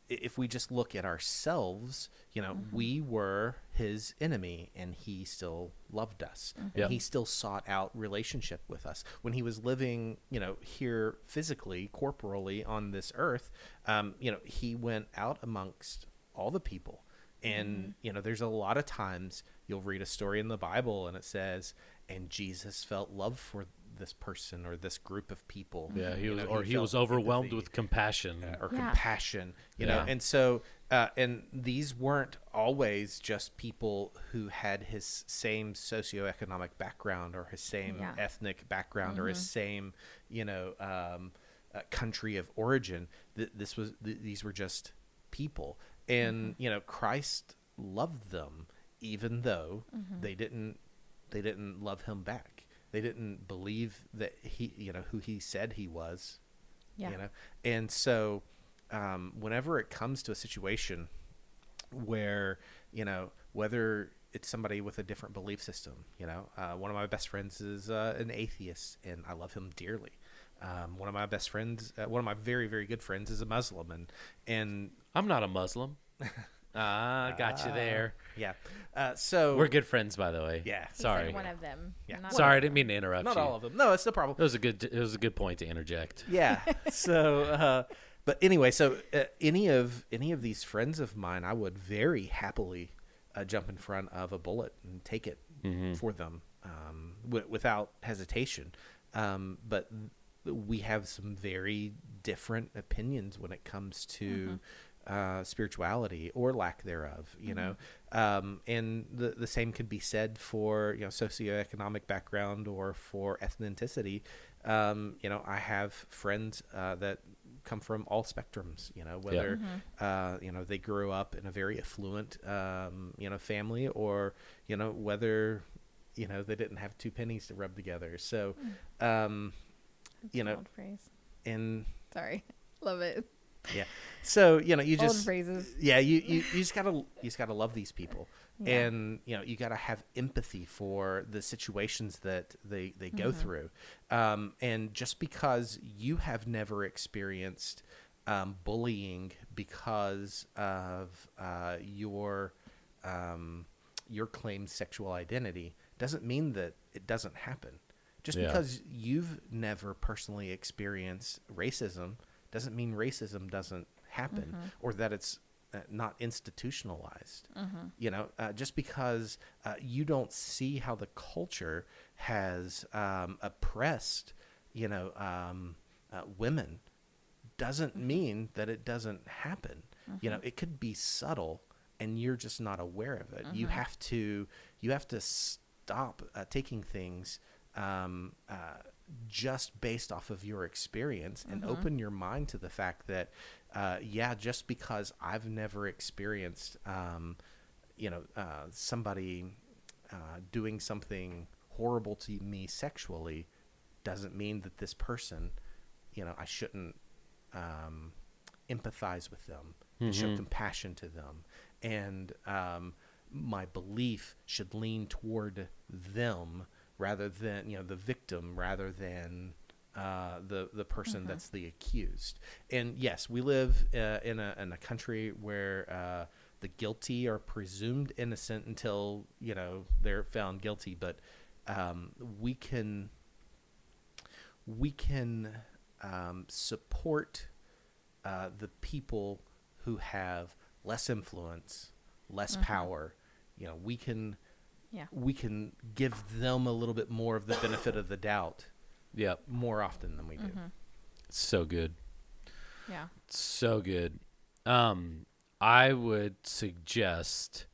if we just look at ourselves, you know, we were his enemy and he still loved us. And he still sought out relationship with us. When he was living, you know, here physically, corporally on this earth, you know, he went out amongst all the people. And, you know, there's a lot of times you'll read a story in the Bible and it says, and Jesus felt love for this person or this group of people. Yeah, he was overwhelmed with compassion. Compassion, you know. And so, and these weren't always just people who had his same socioeconomic background or his same ethnic background or his same, you know, country of origin. These were just people. And, you know, Christ loved them even though they didn't love him back. They didn't believe that he, you know, who he said he was, you know? And so, whenever it comes to a situation where, you know, whether it's somebody with a different belief system, you know, one of my best friends is an atheist and I love him dearly. One of my best friends, one of my very, very good friends is a Muslim, and I'm not a Muslim. Got you there. Yeah. So we're good friends, by the way. Yeah. Sorry. Like one of them. Yeah. Sorry, I didn't mean to interrupt Not you. all of them. No, it's no problem. It was a good point to interject. Yeah. So, but anyway, so any of these friends of mine, I would very happily jump in front of a bullet and take it for them without hesitation. But we have some very different opinions when it comes to spirituality or lack thereof, you know, and the same could be said for, you know, socioeconomic background or for ethnicity. You know, I have friends that come from all spectrums, you know, whether you know, they grew up in a very affluent you know, family, or, you know, whether, you know, they didn't have two pennies to rub together. So you know, old phrase. And sorry, love it. Yeah. So, you know, you just old phrases. Yeah, you just gotta love these people. And, you know, you gotta have empathy for the situations that they go through. And just because you have never experienced bullying because of your claimed sexual identity doesn't mean that it doesn't happen. Just because you've never personally experienced racism doesn't mean racism doesn't happen, or that it's not institutionalized. You know, just because you don't see how the culture has oppressed, you know, women, doesn't mean that it doesn't happen. You know, it could be subtle, and you're just not aware of it. You have to stop taking things just based off of your experience and open your mind to the fact that, just because I've never experienced, somebody doing something horrible to me sexually, doesn't mean that this person, you know, I shouldn't empathize with them and show compassion to them. And my belief should lean toward them rather than, you know, the victim, rather than the person that's the accused. And yes, we live in a country where the guilty are presumed innocent until, you know, they're found guilty. But we can support the people who have less influence, less power. You know, we can give them a little bit more of the benefit of the doubt. Yep. More often than we do. So good. Yeah. So good. I would suggest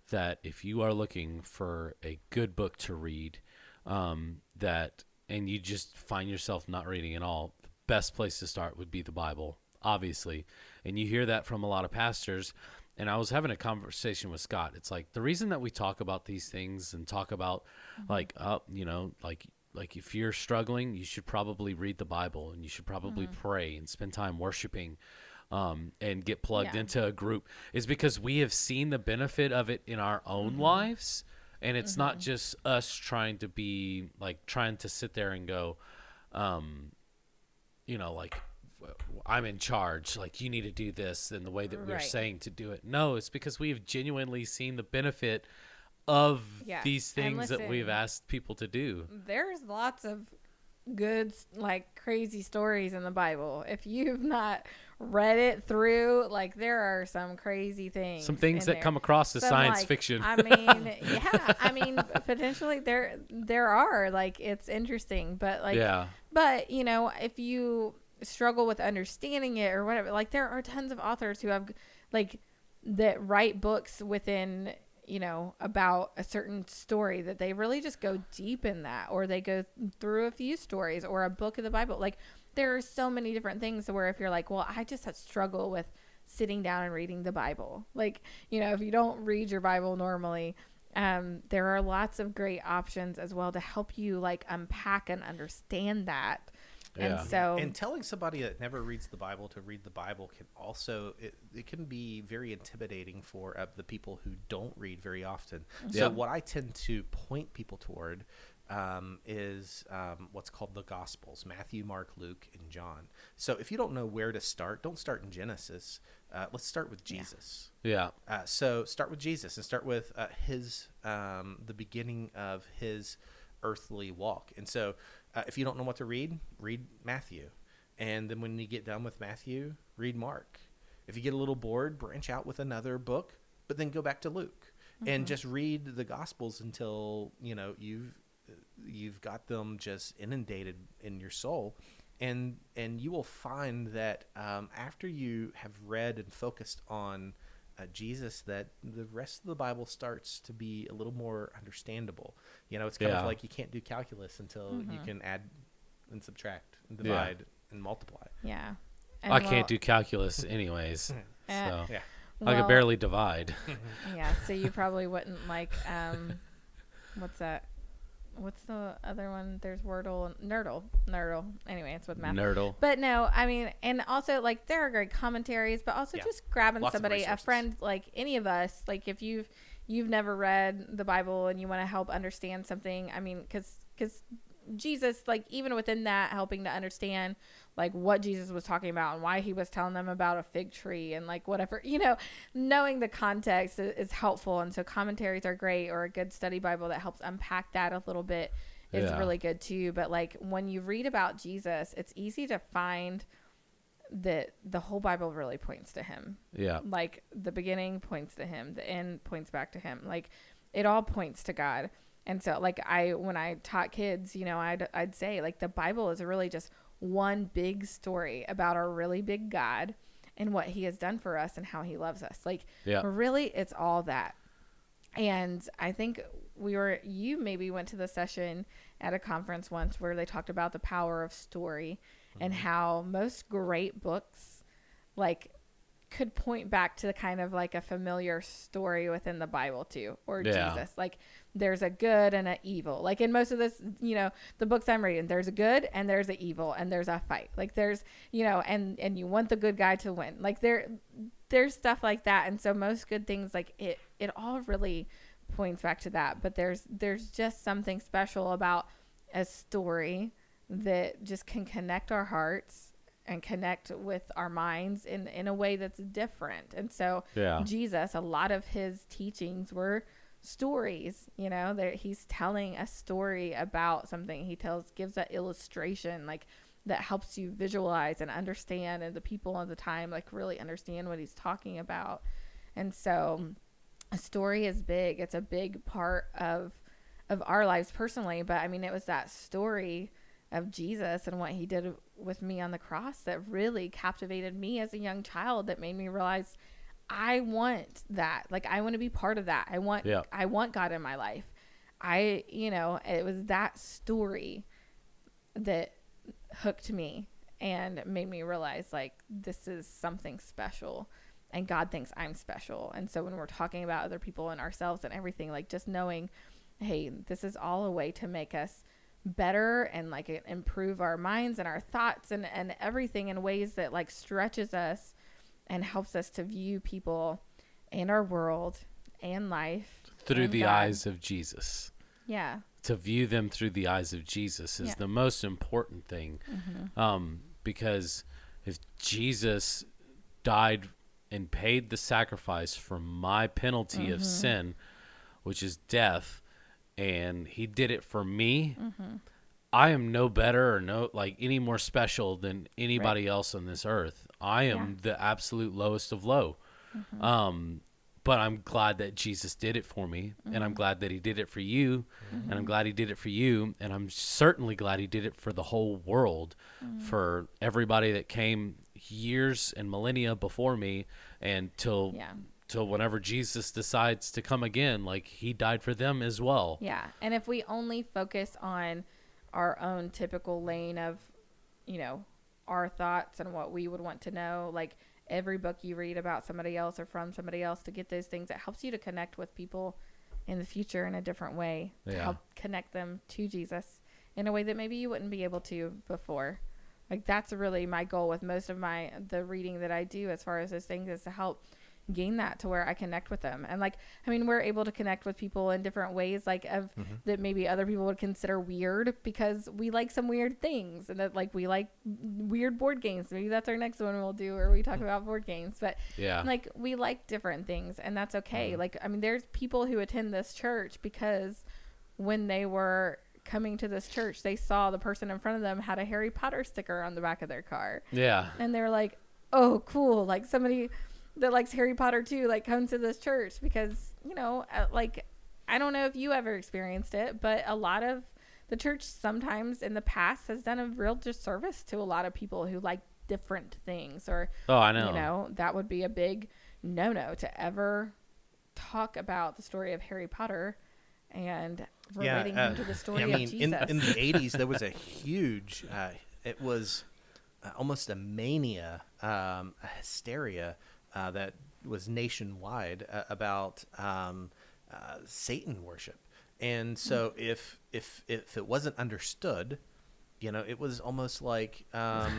that if you are looking for a good book to read, and you just find yourself not reading at all, the best place to start would be the Bible, obviously. And you hear that from a lot of pastors. And I was having a conversation with Scott. It's like the reason that we talk about these things and talk about like if you're struggling, you should probably read the Bible, and you should probably pray and spend time worshiping and get plugged into a group, is because we have seen the benefit of it in our own lives. And it's not just us trying to sit there and go, I'm in charge, like you need to do this in the way that we're saying to do it. No, it's because we have genuinely seen the benefit of these things that we've asked people to do. There's lots of good, like, crazy stories in the Bible. If you've not read it through, like, there are some crazy things. Some things that come across as science fiction. I mean, potentially there are, like, it's interesting, but but you know, if you struggle with understanding it or whatever, like, there are tons of authors who have, like, that write books within, you know, about a certain story that they really just go deep in that, or they go through a few stories or a book of the Bible. Like, there are so many different things where if you're like, well, I just struggle with sitting down and reading the Bible. Like, you know, if you don't read your Bible normally, there are lots of great options as well to help you, like, unpack and understand that. And telling somebody that never reads the Bible to read the Bible can also, it can be very intimidating for the people who don't read very often. So what I tend to point people toward is what's called the Gospels: Matthew, Mark, Luke, and John. So if you don't know where to start, don't start in Genesis. Let's start with Jesus. So start with Jesus and start with the beginning of his earthly walk. And so if you don't know what to read Matthew. And then when you get done with Matthew, read Mark. If you get a little bored, branch out with another book, but then go back to Luke and just read the Gospels until, you know, you've got them just inundated in your soul. And you will find that after you have read and focused on Jesus, that the rest of the Bible starts to be a little more understandable. You know, it's kind of like you can't do calculus until you can add and subtract and divide and multiply. Yeah. I can't do calculus anyways. So well, I could barely divide. Yeah, so you probably wouldn't like what's that? What's the other one? There's Wordle and Nerdle. Anyway, it's with math. Nerdle. But no, I mean, and also, like, there are great commentaries, but also just grabbing somebody, a friend, like any of us, like if you've never read the Bible and you want to help understand something, I mean, because Jesus, like, even within that, helping to understand, like, what Jesus was talking about and why he was telling them about a fig tree and, like, whatever, you know, knowing the context is helpful. And so commentaries are great, or a good study Bible that helps unpack that a little bit is really good too. But, like, when you read about Jesus, it's easy to find that the whole Bible really points to him. Yeah. Like the beginning points to him, the end points back to him. Like it all points to God. And so like when I taught kids, you know, I'd say like the Bible is really just one big story about our really big God and what he has done for us and how he loves us. Like really it's all that. And I think you maybe went to the session at a conference once where they talked about the power of story and how most great books like could point back to kind of like a familiar story within the Bible too, or Jesus. Like there's a good and an evil. Like in most of this, you know, the books I'm reading, there's a good and there's an evil and there's a fight. Like there's, you know, and you want the good guy to win. Like there's stuff like that. And so most good things, like it all really points back to that. But there's just something special about a story that just can connect our hearts and connect with our minds in a way that's different. And so Jesus, a lot of his teachings were stories, you know, he's telling a story about something. He gives an illustration like that helps you visualize and understand, and the people of the time like really understand what he's talking about. And so a story is big. It's a big part of our lives personally. But I mean, it was that story of Jesus and what he did with me on the cross that really captivated me as a young child, that made me realize I want that. Like I want to be part of that. I want God in my life. It was that story that hooked me and made me realize like this is something special and God thinks I'm special. And so when we're talking about other people and ourselves and everything, like just knowing, hey, this is all a way to make us better and like improve our minds and our thoughts and everything in ways that like stretches us and helps us to view people and our world and life through the eyes of Jesus. Yeah. To view them through the eyes of Jesus is the most important thing. Because if Jesus died and paid the sacrifice for my penalty of sin, which is death, and he did it for me, I am no better or any more special than anybody else on this earth. I am the absolute lowest of low. But I'm glad that Jesus did it for me, and I'm glad that he did it for you, and I'm glad he did it for you, and I'm certainly glad he did it for the whole world, for everybody that came years and millennia before me, and till whenever Jesus decides to come again, like he died for them as well. Yeah. And if we only focus on our own typical lane of, you know, our thoughts and what we would want to know, like every book you read about somebody else or from somebody else to get those things, it helps you to connect with people in the future in a different way, to help connect them to Jesus in a way that maybe you wouldn't be able to before. Like that's really my goal with most of the reading that I do as far as those things, is to help gain that to where I connect with them. And like, I mean, we're able to connect with people in different ways, like that maybe other people would consider weird, because we like some weird things, and that like we like weird board games. Maybe that's our next one we'll do, where we talk about board games. But like we like different things, and that's okay. Like, I mean, there's people who attend this church because when they were coming to this church, they saw the person in front of them had a Harry Potter sticker on the back of their car. Yeah. And they were like, oh, cool. Like somebody that likes Harry Potter too, like comes to this church, because, you know, like, I don't know if you ever experienced it, but a lot of the church sometimes in the past has done a real disservice to a lot of people who like different things, or, I know, you know, that would be a big no-no to ever talk about the story of Harry Potter and relating him to the story of Jesus. In the 80s, there was a huge, it was almost a mania, a hysteria, that was nationwide about Satan worship. And so if it wasn't understood, you know, it was almost like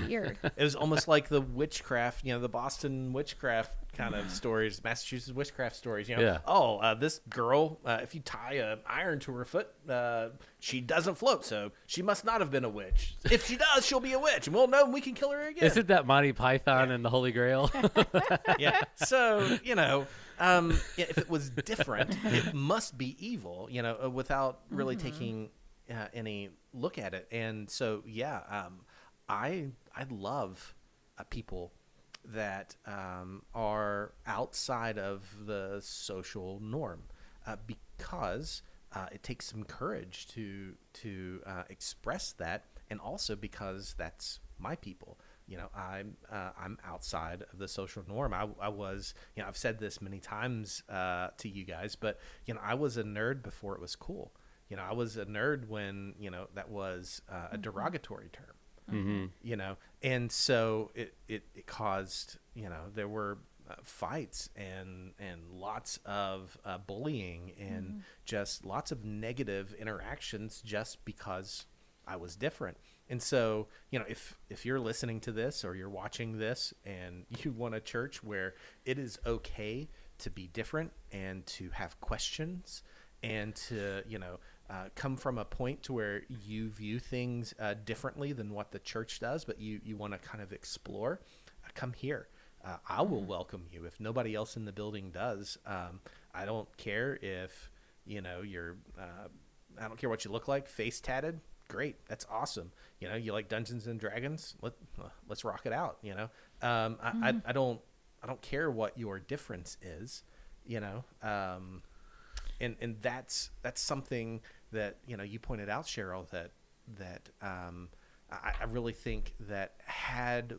weird. It was almost like the witchcraft, you know, the Boston witchcraft kind of stories, Massachusetts witchcraft stories. You know, this girl, if you tie an iron to her foot, she doesn't float, so she must not have been a witch. If she does, she'll be a witch, and we'll know we can kill her again. Isn't that Monty Python and the Holy Grail? Yeah. So, you know, if it was different, it must be evil, you know, without really taking any look at it. And so I love people that are outside of the social norm, because it takes some courage to express that, and also because that's my people. I'm outside of the social norm. I was, I've said this many times to you guys, but I was a nerd before it was cool. I was a nerd when that was a derogatory term. And so it caused, there were fights and lots of bullying and just lots of negative interactions just because I was different. And so, if you're listening to this or you're watching this and you want a church where it is okay to be different and to have questions and to, come from a point to where you view things differently than what the church does, but you want to kind of explore, come here. I will welcome you if nobody else in the building does. I don't care if, you're, I don't care what you look like, face tatted. Great. That's awesome. You like Dungeons and Dragons? Let's rock it out. I don't care what your difference is, and that's something that, you pointed out, Cheryl, that I really think that had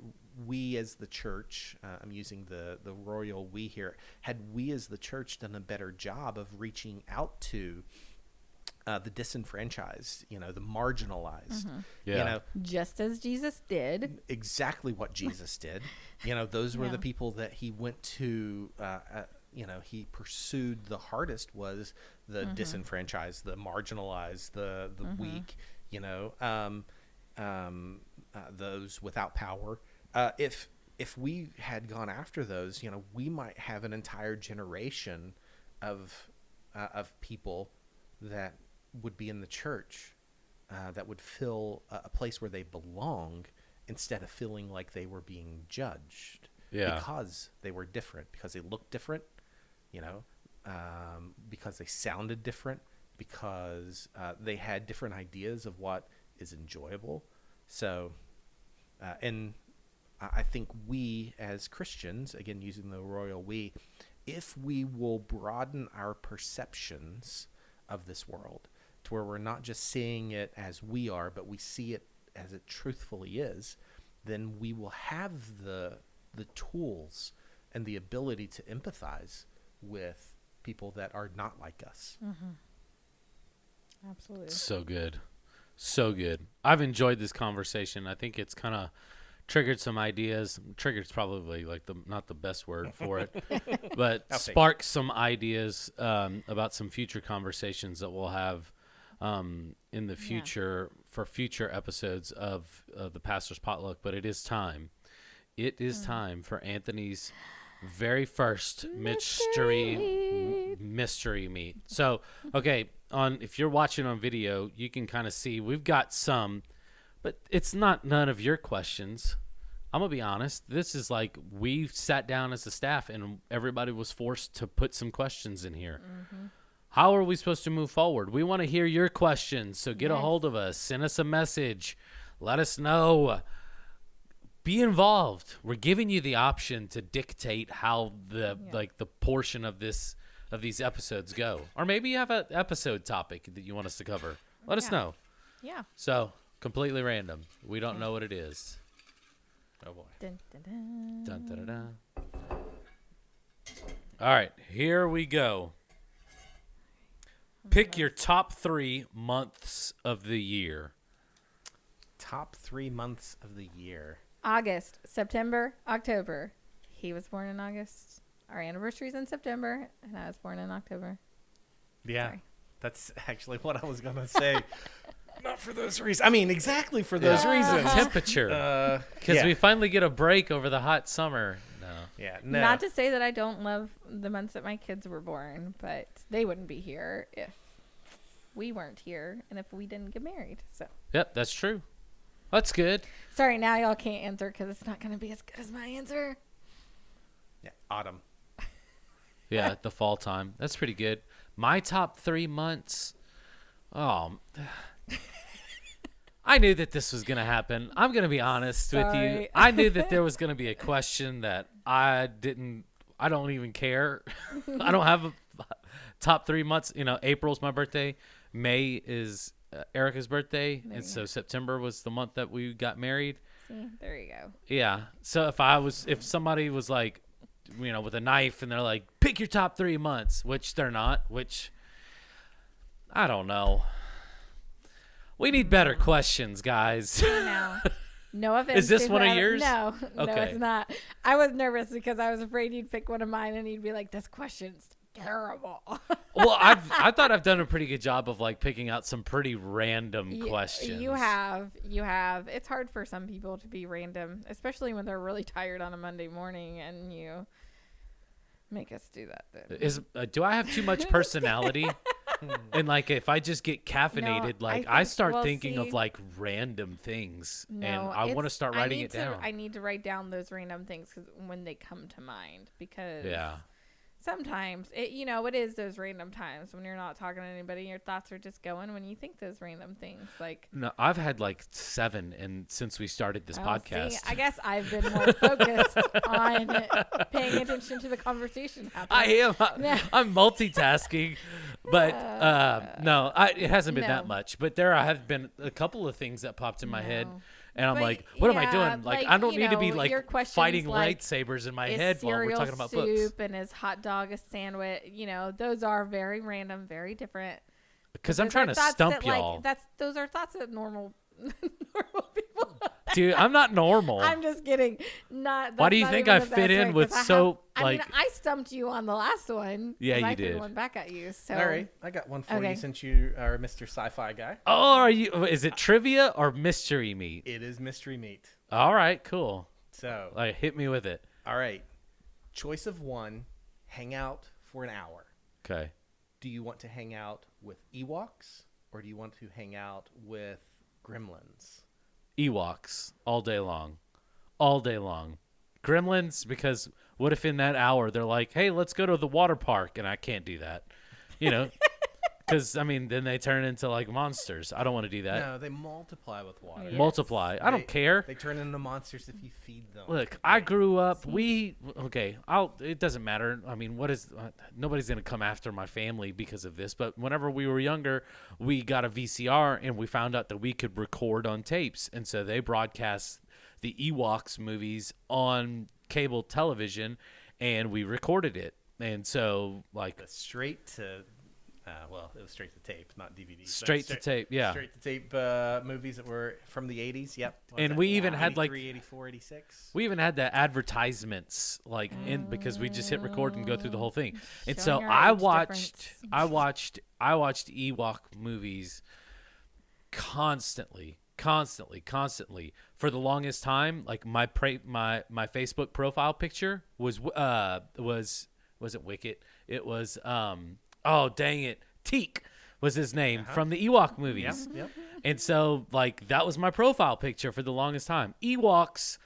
we as the church, I'm using the royal we here, had we as the church done a better job of reaching out to the disenfranchised, the marginalized, just as Jesus did. Exactly what Jesus did. Those were the people that he went to, he pursued the hardest was the disenfranchised, the marginalized, the weak, those without power. If we had gone after those, we might have an entire generation of people that would be in the church, that would fill a place where they belong instead of feeling like they were being judged because they were different, because they looked different, because they sounded different, because they had different ideas of what is enjoyable. So, and I think we as Christians, again, using the royal we, if we will broaden our perceptions of this world to where we're not just seeing it as we are, but we see it as it truthfully is, then we will have the tools and the ability to empathize with people that are not like us. Absolutely. So good. So good. I've enjoyed this conversation. I think it's kind of triggered some ideas. Triggered's probably not the best word for it, but sparked some ideas about some future conversations that we'll have in the future for future episodes of the Pastor's Potluck. But it is time. It is time for Anthony's very first mystery meat. So, okay, if you're watching on video, you can kind of see we've got some, but it's not none of your questions. I'm going to be honest. This is like we sat down as a staff and everybody was forced to put some questions in here. How are we supposed to move forward? We want to hear your questions. So get a hold of us. Send us a message. Let us know. Be involved. We're giving you the option to dictate how the portion of these episodes go. Or maybe you have an episode topic that you want us to cover. Let us know. Yeah. So, completely random. We don't know what it is. Oh boy. Dun, dun, dun. Dun, dun, dun, dun. All right, here we go. Pick your top 3 months of the year. Top 3 months of the year. August, September, October. He was born in August. Our anniversary's in September, and I was born in October. Yeah, Sorry. That's actually what I was going to say. Not for those reasons. I mean, exactly for those reasons. Temperature. Because we finally get a break over the hot summer. No. Yeah, no. Not to say that I don't love the months that my kids were born, but they wouldn't be here if we weren't here and if we didn't get married. So. Yep, that's true. That's good. Sorry, now y'all can't answer because it's not going to be as good as my answer. Yeah, autumn. Yeah, the fall time. That's pretty good. My top 3 months. Oh, I knew that this was going to happen. I'm going to be honest with you. Sorry. I knew that there was going to be a question that I don't even care. I don't have a top 3 months. April's my birthday. May is Erica's birthday. And so September was the month that we got married. See, there you go. Yeah. So if somebody was like, with a knife and they're like, pick your top 3 months, which they're not, which I don't know. We need better questions, guys. No offense. Is this one of yours? No, Okay. it's not. I was nervous because I was afraid you'd pick one of mine and you'd be like, this question's terrible. Well, I thought I've done a pretty good job of like picking out some pretty random questions. You have. It's hard for some people to be random, especially when they're really tired on a Monday morning and you make us do that then. Do I have too much personality? And like if I just get caffeinated, I start thinking of like random things, and I want to start writing it down. I need to write down those random things when they come to mind, because sometimes it is those random times when you're not talking to anybody, your thoughts are just going when you think those random things. Like, no, I've had like 7, and since we started this podcast, see, I guess I've been more focused on paying attention to the conversation happening. I am. I'm multitasking, but no, it hasn't been that much. But there have been a couple of things that popped in my head. And I'm like, what am I doing? Like I don't need to be like fighting lightsabers in my head while we're talking about books. Soup and his hot dog, a sandwich. Those are very random, very different. Because I'm trying to stump y'all. Those are thoughts that normal people. Dude, I'm not normal. I'm just kidding. Why do you think I fit in with so like? I stumped you on the last one. Yeah, you I did. threw one back at you. So all right, I got one for you since you are Mr. Sci-Fi guy. Oh, are you? Is it trivia or mystery meat? It is mystery meat. All right, cool. So, hit me with it. All right, choice of one: hang out for an hour. Okay. Do you want to hang out with Ewoks or do you want to hang out with Gremlins? Ewoks all day long. All day long. Gremlins, because what if in that hour they're like, hey, let's go to the water park, and I can't do that. Because, then they turn into like monsters. I don't want to do that. No, they multiply with water. Yes. Multiply. I don't care. They turn into monsters if you feed them. Look, I grew up. It doesn't matter. Nobody's going to come after my family because of this. But whenever we were younger, we got a VCR and we found out that we could record on tapes. And so they broadcast the Ewoks movies on cable television and we recorded it. And so, straight to. It was straight to tape, not DVD. Straight to tape, yeah. Straight to tape movies that were from the 80s, yep. And we even had 84, 86. We even had the advertisements because we just hit record and go through the whole thing. And so I watched Ewok movies constantly for the longest time. Like my Facebook profile picture was it Wicket? It was oh, dang it. Teak was his name from the Ewok movies. Yep. And so, that was my profile picture for the longest time. Ewoks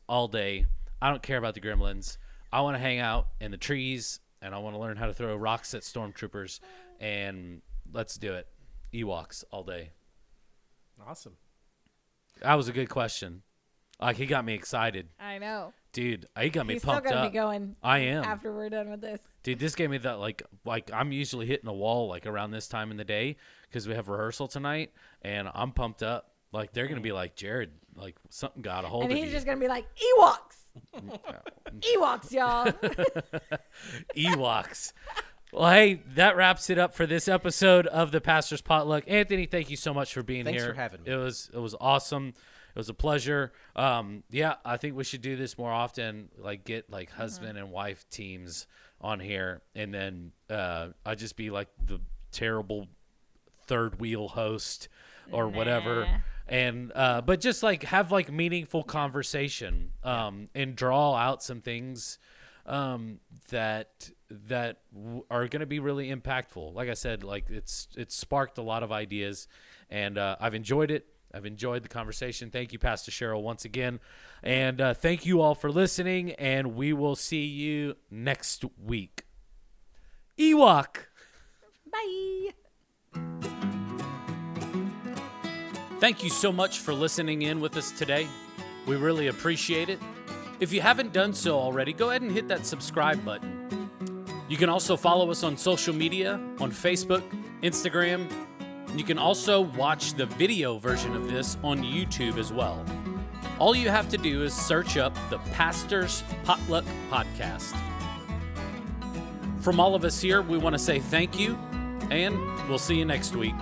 all day. I don't care about the Gremlins. I want to hang out in the trees, and I want to learn how to throw rocks at stormtroopers, and let's do it. Ewoks all day. Awesome. That was a good question. He got me excited. I know. Dude, he got me He's pumped still gonna up. be going. I am. After we're done with this. Dude, this gave me that like I'm usually hitting a wall around this time in the day because we have rehearsal tonight, and I'm pumped up. They're gonna be like, Jared, something got a hold of you. And he's just gonna be like, Ewoks. Ewoks, y'all. Ewoks. Well, hey, that wraps it up for this episode of the Pastor's Potluck. Anthony, thank you so much for being here. Thanks for having me. It was awesome. It was a pleasure. I think we should do this more often. Get husband and wife teams on here, and then I just be like the terrible third wheel host or whatever. And but just have meaningful conversation and draw out some things that are going to be really impactful. Like I said, it's sparked a lot of ideas, and I've enjoyed it. I've enjoyed the conversation. Thank you, Pastor Cheryl, once again. And thank you all for listening, and we will see you next week. Ewok! Bye. Thank you so much for listening in with us today. We really appreciate it. If you haven't done so already, go ahead and hit that subscribe button. You can also follow us on social media, on Facebook, Instagram, and you can also watch the video version of this on YouTube as well. All you have to do is search up the Pastor's Potluck Podcast. From all of us here, we want to say thank you, and we'll see you next week.